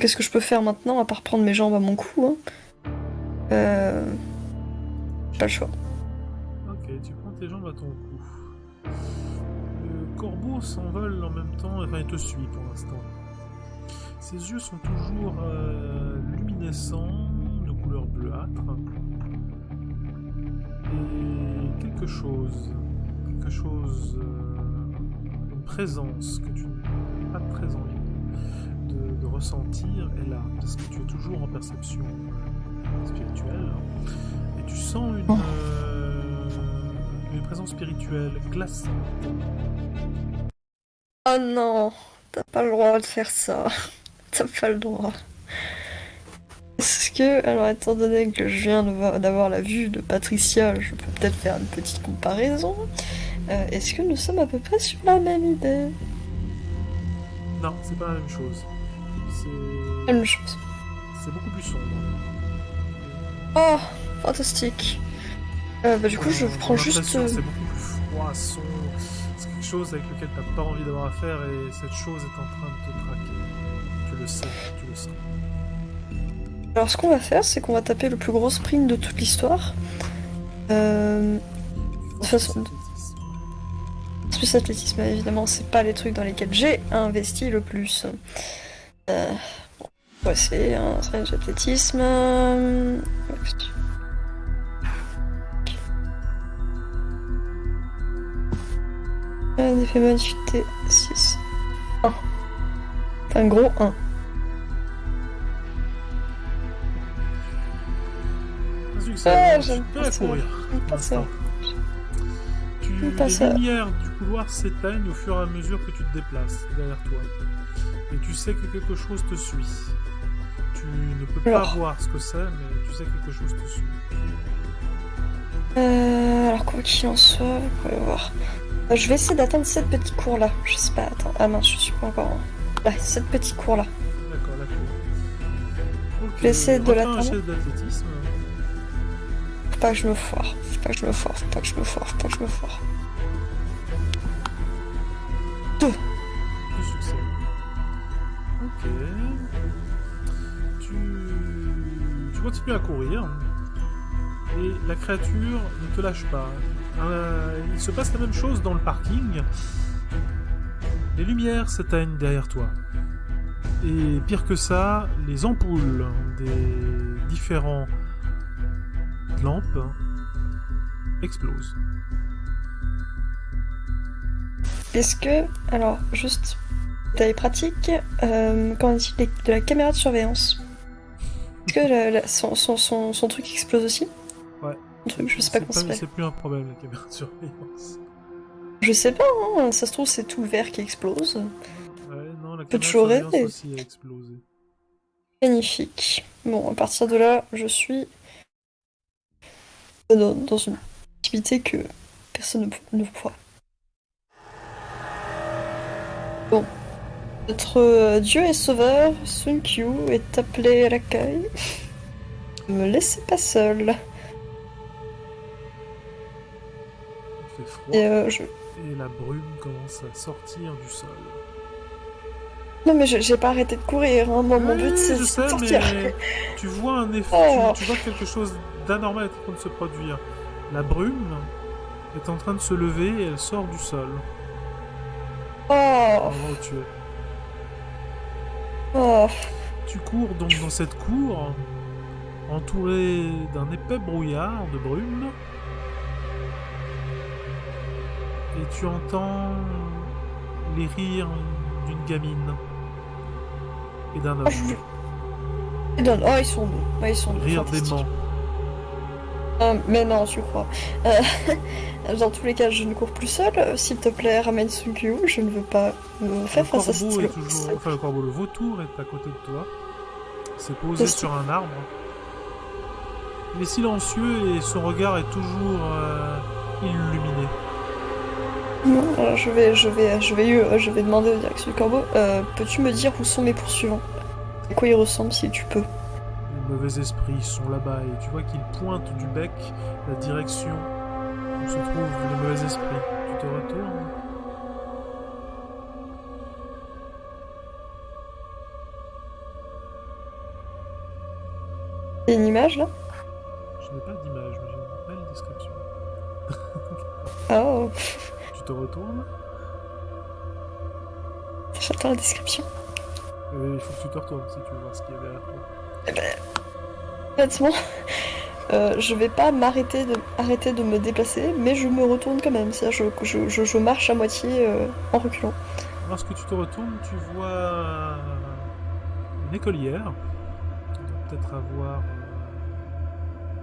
Qu'est-ce que je peux faire maintenant, à part prendre mes jambes à mon cou, hein? Pas le choix. Ok, tu prends tes jambes à ton cou. Le corbeau s'envole en même temps, enfin il te suit pour l'instant. Ses yeux sont toujours luminescents, de couleur bleuâtre. Et quelque chose, une présence que tu n'as pas très envie de ressentir est là, parce que tu es toujours en perception spirituelle. Et tu sens une présence spirituelle glaçante. Oh non, t'as pas le droit de faire ça. T'as pas le droit. Est-ce que, alors étant donné que je viens d'avoir la vue de Patricia, je peux peut-être faire une petite comparaison. Est-ce que nous sommes à peu près sur la même idée? Non, c'est pas la même chose. La même chose. C'est beaucoup plus sombre. Oh, fantastique. Du coup, je prends juste... C'est beaucoup plus froid, sombre. C'est quelque chose avec lequel t'as pas envie d'avoir affaire et cette chose est en train de te traquer. Tu le sais, tu le sens. Alors ce qu'on va faire, c'est qu'on va taper le plus gros sprint de toute l'histoire. De toute façon... Plus athlétisme, évidemment, c'est pas les trucs dans lesquels j'ai investi le plus. Bon, on va essayer, hein, range athlétisme... Un effet modifié 6. 1. Un gros 1. Tu peux courir. Les lumières du couloir s'éteignent au fur et à mesure que tu te déplaces derrière toi. Et tu sais que quelque chose te suit. Tu ne peux pas voir ce que c'est, mais tu sais que quelque chose te suit. Alors quoi qu'il en soit, vous pouvez voir. Je vais essayer d'atteindre cette petite cour là. Je sais pas, attends. Ah mince, je suis pas encore... Là, cette petite cour là. D'accord, la cour. Je vais essayer de l'atteindre. D'athlétisme. Faut pas que je me foire. Faut pas que je me foire. 2. 2 succès. Ok. Tu continues à courir. Et la créature ne te lâche pas. Il se passe la même chose dans le parking. Les lumières s'éteignent derrière toi. Et pire que ça, les ampoules des différentes lampes explosent. Est-ce que... Alors, juste... Détail pratique, qu'en est-il de la caméra de surveillance? Est-ce que son truc explose aussi? Ouais. Truc, je sais pas comment ça s'appelle. C'est plus un problème, la caméra de surveillance. Je sais pas, hein, ça se trouve c'est tout le verre qui explose. Ouais, non, la caméra Peut de toujours surveillance rêver. aussi a explosé. Magnifique. Bon, à partir de là, je suis dans une activité que personne ne voit. Bon. Notre dieu et sauveur, Sun Qiu, est appelé à l'accueil. Ne me laissez pas seule. Il fait froid Et et la brume commence à sortir du sol. Non mais j'ai pas arrêté de courir, hein. Mon Oui, but c'est je de sais, sortir. mais tu vois un effet, Oh. tu vois que quelque chose d'anormal est en train de se produire. La brume est en train de se lever et elle sort du sol. Oh. Au moment où tu es. Oh. Tu cours donc dans cette cour, entouré d'un épais brouillard de brume. Et tu entends les rires d'une gamine et d'un homme. Oh, ils sont beaux. Oh, ils sont beaux. Rire Fantastiques. dément. Mais non, tu crois. Dans tous les cas, je ne cours plus seule. S'il te plaît, ramène Sun Qiu. Je ne veux pas me faire face à ce Le stylo. corbeau, le vautour est à côté de toi. C'est posé sur un arbre. Il est silencieux et son regard est toujours illuminé. Alors, je vais demander au direction du corbeau. Peux-tu me dire où sont mes poursuivants? À quoi ils ressemblent, si tu peux? Les mauvais esprits sont là-bas et tu vois qu'ils pointent du bec la direction où se trouvent les mauvais esprits. Tu te retournes. Il y a une image là? Je n'ai pas d'image, mais j'ai une belle description. Oh, Tu te retournes. j'attends la description. Il faut que tu te retournes si tu veux voir ce qu'il y a derrière toi. Honnêtement, je vais pas arrêter de me déplacer, mais je me retourne quand même. C'est-à-dire je marche à moitié en reculant. Lorsque tu te retournes, tu vois une écolière. Elle doit peut-être avoir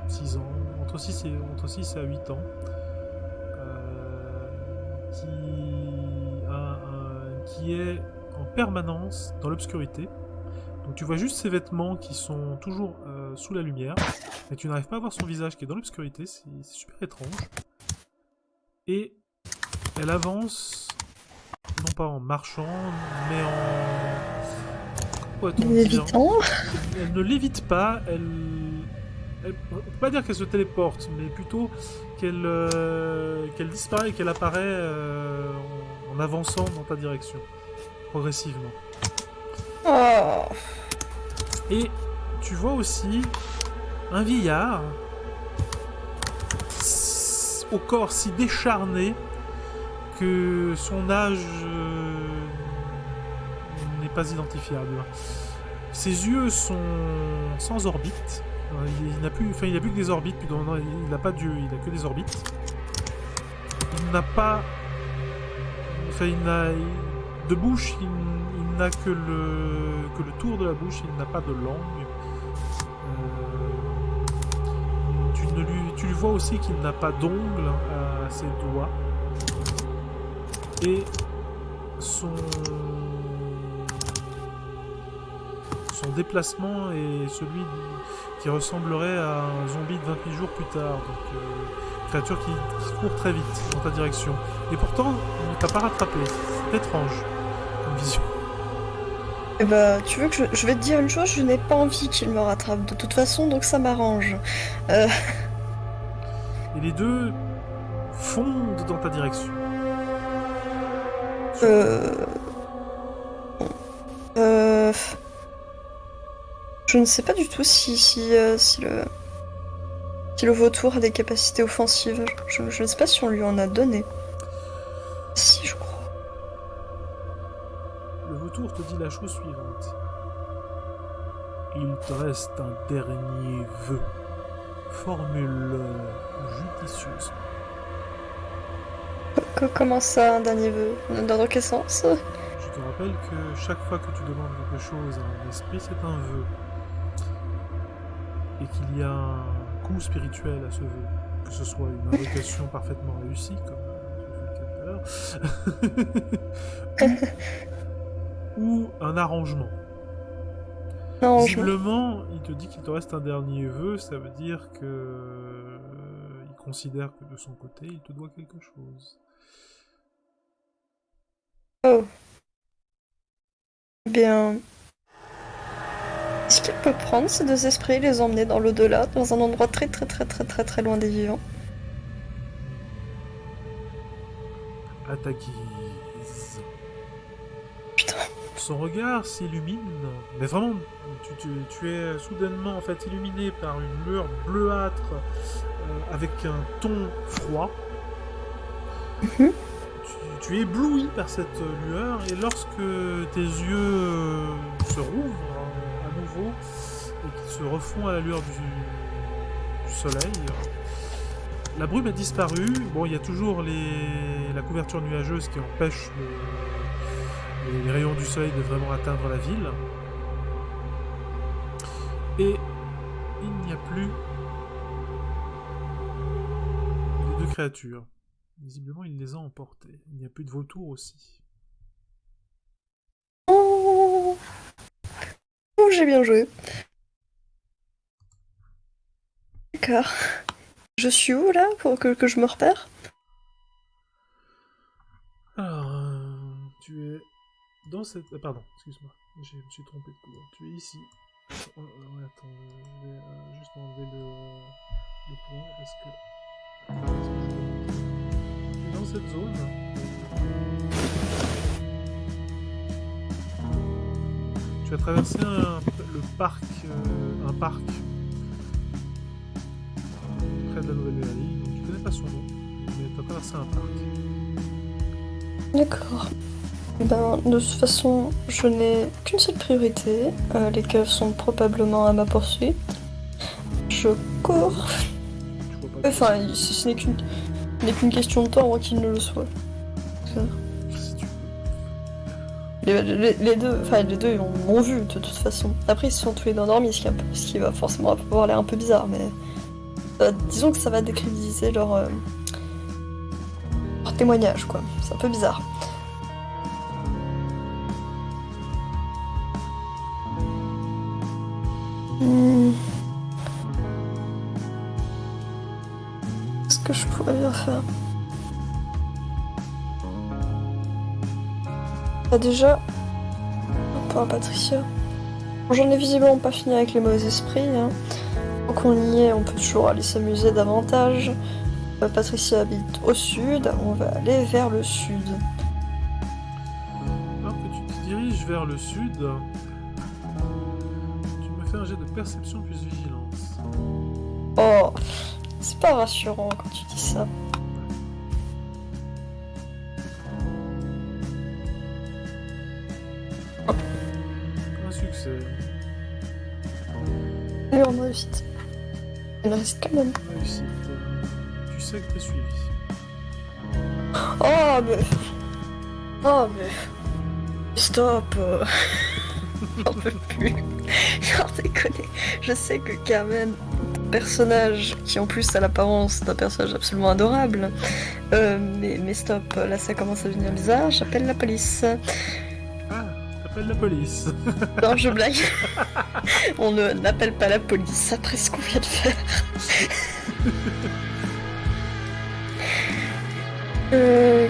6 ans, entre 6 et 8 ans. Qui est en permanence dans l'obscurité. Donc tu vois juste ses vêtements qui sont toujours sous la lumière, mais tu n'arrives pas à voir son visage qui est dans l'obscurité, c'est super étrange. Et elle avance, non pas en marchant, mais en... pourrait-on dire ? Lévitant. Elle ne lévite pas, on ne peut pas dire qu'elle se téléporte, mais plutôt qu'elle disparaît et qu'elle apparaît en avançant dans ta direction, progressivement. Oh. Et tu vois aussi un vieillard au corps si décharné que son âge n'est pas identifiable. Ses yeux sont sans orbite. Il n'a plus que des orbites. Il n'a pas d'yeux, il n'a que des orbites. Il n'a pas... de bouche, il n'a que le tour de la bouche, il n'a pas de langue. Tu lui vois aussi qu'il n'a pas d'ongles à ses doigts. Et son déplacement est celui qui ressemblerait à un zombie de 28 jours plus tard. Donc, créature qui court très vite dans ta direction. Et pourtant, il ne t'a pas rattrapé. C'est étrange comme vision. Eh bah, tu veux que je vais te dire une chose, je n'ai pas envie qu'il me rattrape de toute façon, donc ça m'arrange. Et les deux fondent dans ta direction. Je ne sais pas du tout si le vautour a des capacités offensives. Je ne sais pas si on lui en a donné. Si, je crois. Le vautour te dit la chose suivante. Il te reste un dernier vœu. Formule judicieusement. Comment ça, un dernier vœu? Dans quel sens? Je te rappelle que chaque fois que tu demandes quelque chose à un esprit, c'est un vœu. Et qu'il y a un coup spirituel à ce vœu. Que ce soit une invocation parfaitement réussie, comme je l'ai fait tout à l'heure, ou un arrangement. Non, Visiblement, il te dit qu'il te reste un dernier vœu, ça veut dire que... il considère que de son côté, il te doit quelque chose. Oh. Bien. Est-ce qu'il peut prendre ces deux esprits et les emmener dans l'au-delà, dans un endroit très très très très très très loin des vivants? À ta guise. Putain. Son regard s'illumine, mais vraiment, tu es soudainement en fait illuminé par une lueur bleuâtre avec un ton froid. Mhm. Tu es ébloui par cette lueur et lorsque tes yeux se rouvrent à nouveau et qu'ils se refont à la lueur du soleil, la brume a disparu. Bon, il y a toujours la couverture nuageuse qui empêche les rayons du soleil de vraiment atteindre la ville. Et il n'y a plus les deux créatures. Visiblement, il les a emportées. Il n'y a plus de vautours aussi. Oh, oh, j'ai bien joué. D'accord. Je suis où là pour que je me repère? Alors, tu es dans cette... pardon, excuse-moi. Je me suis trompé de couleur. Tu es ici. Ouais, attends, je vais juste enlever le point parce que... Tu es dans cette zone. Tu as traversé le parc, un parc près de la Nouvelle-Vallée, donc tu connais pas son nom, mais tu as traversé un parc. D'accord. Ben, de toute façon, je n'ai qu'une seule priorité. Les keufs sont probablement à ma poursuite. Je cours. Tu vois pas Enfin, ce n'est qu'une question de temps avant qu'ils ne le soient. si tu Les deux, ils m'ont vu de toute façon. Après, ils se sont tous les deux endormis, ce qui va forcément avoir l'air un peu bizarre, mais disons que ça va décrédibiliser leur témoignage, quoi. C'est un peu bizarre. Qu'est-ce que je pourrais bien faire? Bah déjà, pour Patricia. Bon, j'en ai visiblement pas fini avec les mauvais esprits. Hein. Tant qu'on y est, on peut toujours aller s'amuser davantage. Patricia habite au sud, on va aller vers le sud. Alors que tu te diriges vers le sud, tu me fais un jet de perception plus vigilance. Oh, c'est pas rassurant quand tu dis ça. Un succès. Allez, on réussite. Il reste quand même. Réussite. Tu sais que t'es suivi. Oh, mais... Oh, mais... Stop. J'en peux plus. J'en déconne. Je sais que Carmen, personnage qui en plus a l'apparence d'un personnage absolument adorable, mais stop, là ça commence à devenir bizarre, j'appelle la police. Ah, t'appelles la police. Non, je blague. On n'appelle pas la police après ce qu'on vient de faire.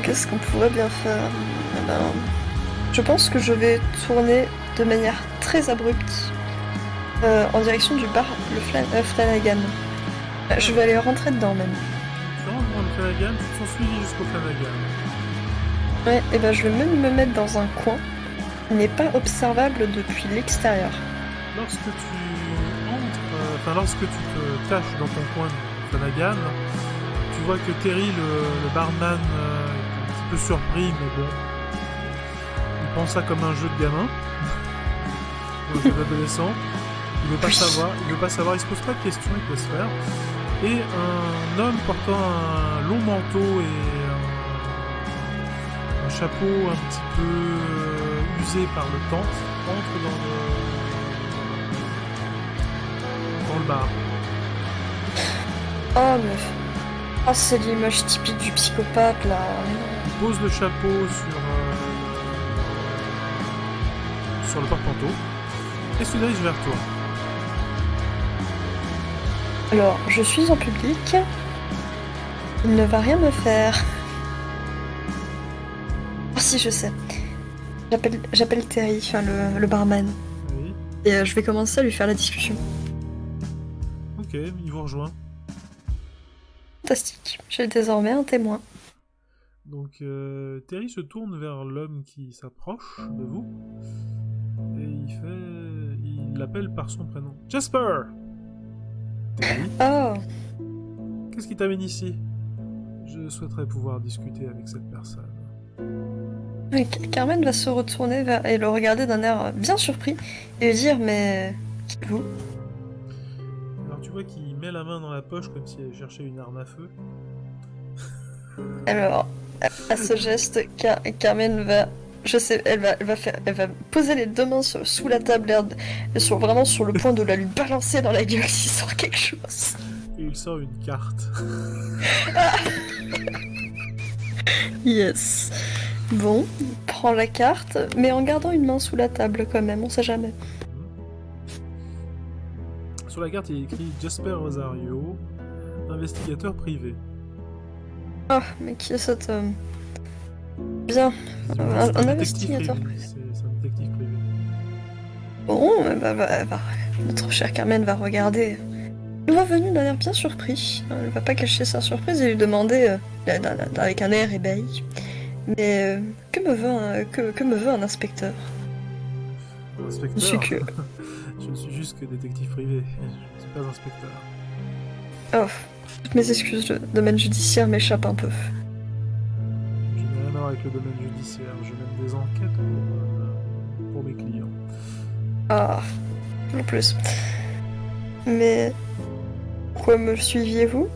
Qu'est-ce qu'on pourrait bien faire? Eh ben, je pense que je vais tourner de manière très abrupte en direction du bar le Flanagan. Je vais aller rentrer dedans même. Tu rentres dans le Flanagan, tu te sens suivi jusqu'au Flanagan. Ouais, et ben je vais même me mettre dans un coin qui n'est pas observable depuis l'extérieur. Lorsque tu entres, lorsque tu te tâches dans ton coin de Flanagan, tu vois que Terry, le barman, est un petit peu surpris, mais bon, il prend ça comme un jeu de gamin, un jeu d'adolescent. Il veut pas savoir, il se pose pas de questions, il peut se faire. Et un homme portant un long manteau et un chapeau un petit peu usé par le temps entre dans le bar. Oh mais... Ah, c'est l'image typique du psychopathe là. Il pose le chapeau sur le porte-manteau et se dirige vers toi. Alors, je suis en public. Il ne va rien me faire. Ah si, je sais. J'appelle Terry, enfin le barman. Oui. Et je vais commencer à lui faire la discussion. Ok, il vous rejoint. Fantastique. J'ai désormais un témoin. Donc Terry se tourne vers l'homme qui s'approche de vous et il l'appelle par son prénom. Jasper. Terry, Oh, qu'est-ce qui t'amène ici? Je souhaiterais pouvoir discuter avec cette personne. oui, Carmen va se retourner et le regarder d'un air bien surpris et lui dire mais qui êtes-vous? Alors tu vois qu'il met la main dans la poche comme s'il allait chercher une arme à feu. Alors, à ce geste, Carmen va, je sais, elle va poser les deux mains sous la table, vraiment sur le point de la lui balancer dans la gueule s'il sort quelque chose. Et il sort une carte. Yes. Bon, prends la carte, mais en gardant une main sous la table quand même, on sait jamais. Sur la carte, il est écrit Jasper Rosario, investigateur privé. Oh, mais qui est cet homme? Bien, C'est un détective investigateur privé. C'est un détective privé. bon, notre chère Carmen va regarder. Il va venir d'un air bien surpris. Elle va pas cacher sa surprise et lui demander, avec un air ébahi, mais que me veut un inspecteur? Inspecteur. Je suis que... Je ne suis juste que détective privé. Je ne suis pas inspecteur. Oh, toutes mes excuses, le domaine judiciaire m'échappe un peu. Je n'ai rien à voir avec le domaine judiciaire. Je mène des enquêtes pour mes clients. Ah, en plus. Mais pourquoi me suiviez-vous?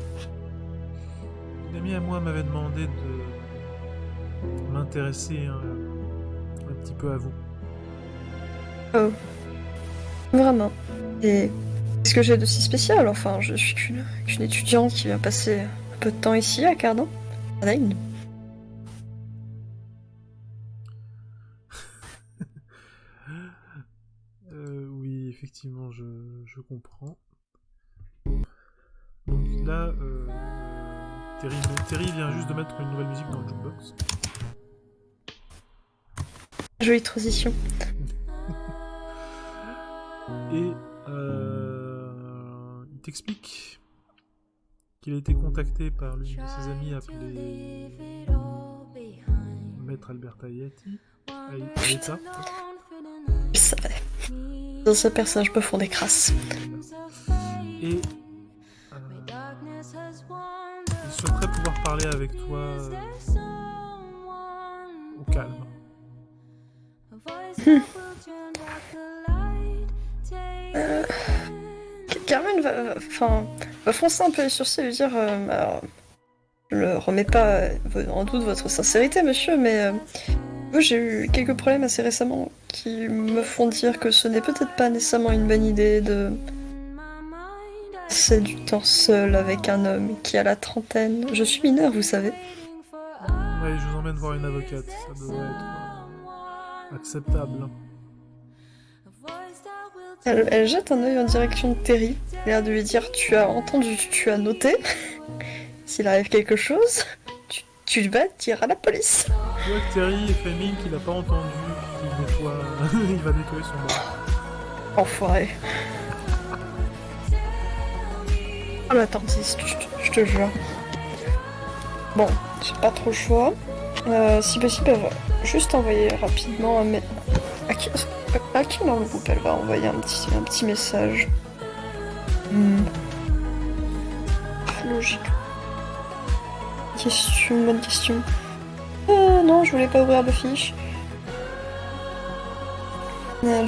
Une amie à moi m'avait demandé de m'intéresser un petit peu à vous. Oh, vraiment. Et qu'est-ce que j'ai de si spécial? Enfin, je suis qu'une étudiante qui vient passer un peu de temps ici à Cardan. Cardan. Oui, effectivement, je comprends. Donc là, Terry vient juste de mettre une nouvelle musique dans le jukebox. Jolie transition. Et il t'explique qu'il a été contacté par l'une de ses amies appelée Maître Alberta Ayati. Aïta. Je savais. Dans ce personnage me font des crasses. Et il souhaiterait pouvoir parler avec toi au calme. Carmen va foncer un peu les sourcils et lui dire alors, je ne remets pas en doute votre sincérité, monsieur, mais j'ai eu quelques problèmes assez récemment qui me font dire que ce n'est peut-être pas nécessairement une bonne idée de passer du temps seul avec un homme qui a la trentaine. Je suis mineure, vous savez. Ouais, je vous emmène voir une avocate. Ça devrait être acceptable. Elle jette un œil en direction de Terry, l'air de lui dire tu as entendu, tu as noté. S'il arrive quelque chose, tu vas dire à la police. Tu vois que Terry fait mine qu'il n'a pas entendu, il va nettoyer son bar. Enfoiré. Oh l'attentiste, je te jure. Bon, j'ai pas trop le choix. Si possible, elle va juste envoyer rapidement un à qui dans le groupe elle va envoyer un petit message. Logique. Bonne question. Non, je voulais pas ouvrir de fiche. Elle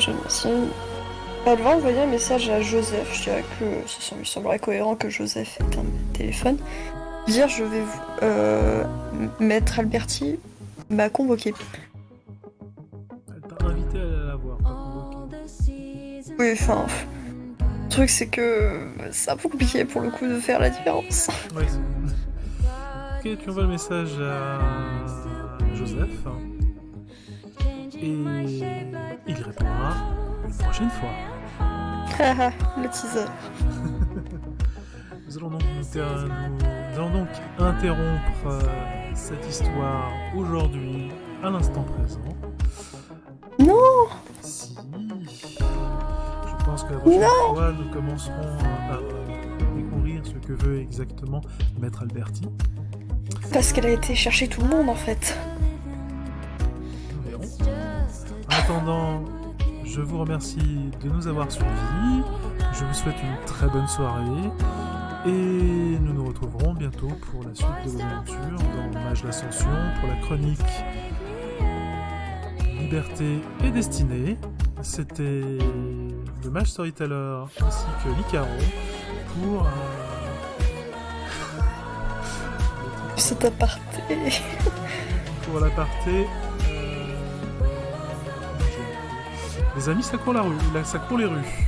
va envoyer un message à Joseph. Je dirais que ça lui semblerait cohérent que Joseph ait un téléphone. Dire je vais Maître Alberti m'a convoqué. Elle t'a invité à la voir, pas convoqué. Oui, enfin. Le truc c'est que c'est un peu compliqué pour le coup de faire la différence. Ouais, c'est... Ok, tu envoies le message à Joseph. Et il répondra. une prochaine fois. Haha, le teaser. Nous allons donc interrompre cette histoire aujourd'hui, à l'instant présent. Non. Si. Je pense que la prochaine fois, nous commencerons par découvrir ce que veut exactement Maître Alberti. Parce qu'elle a été chercher tout le monde en fait. Nous verrons. En attendant, je vous remercie de nous avoir suivis. Je vous souhaite une très bonne soirée. Et nous nous retrouverons bientôt pour la suite de vos aventures dans Mage l'Ascension, pour la chronique Liberté et Destinée. C'était le Mage Storyteller ainsi que l'Icaron pour cet aparté. Pour l'aparté. Les amis, ça court la rue. Là, ça court les rues.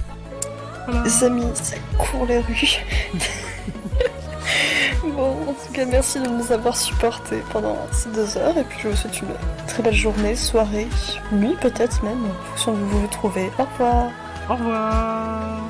Voilà. Les amis, ça court les rues. Bon, en tout cas, merci de nous avoir supportés pendant ces 2 heures. Et puis, je vous souhaite une très belle journée, soirée, nuit peut-être même, en fonction de où vous vous trouvez. Au revoir. Au revoir.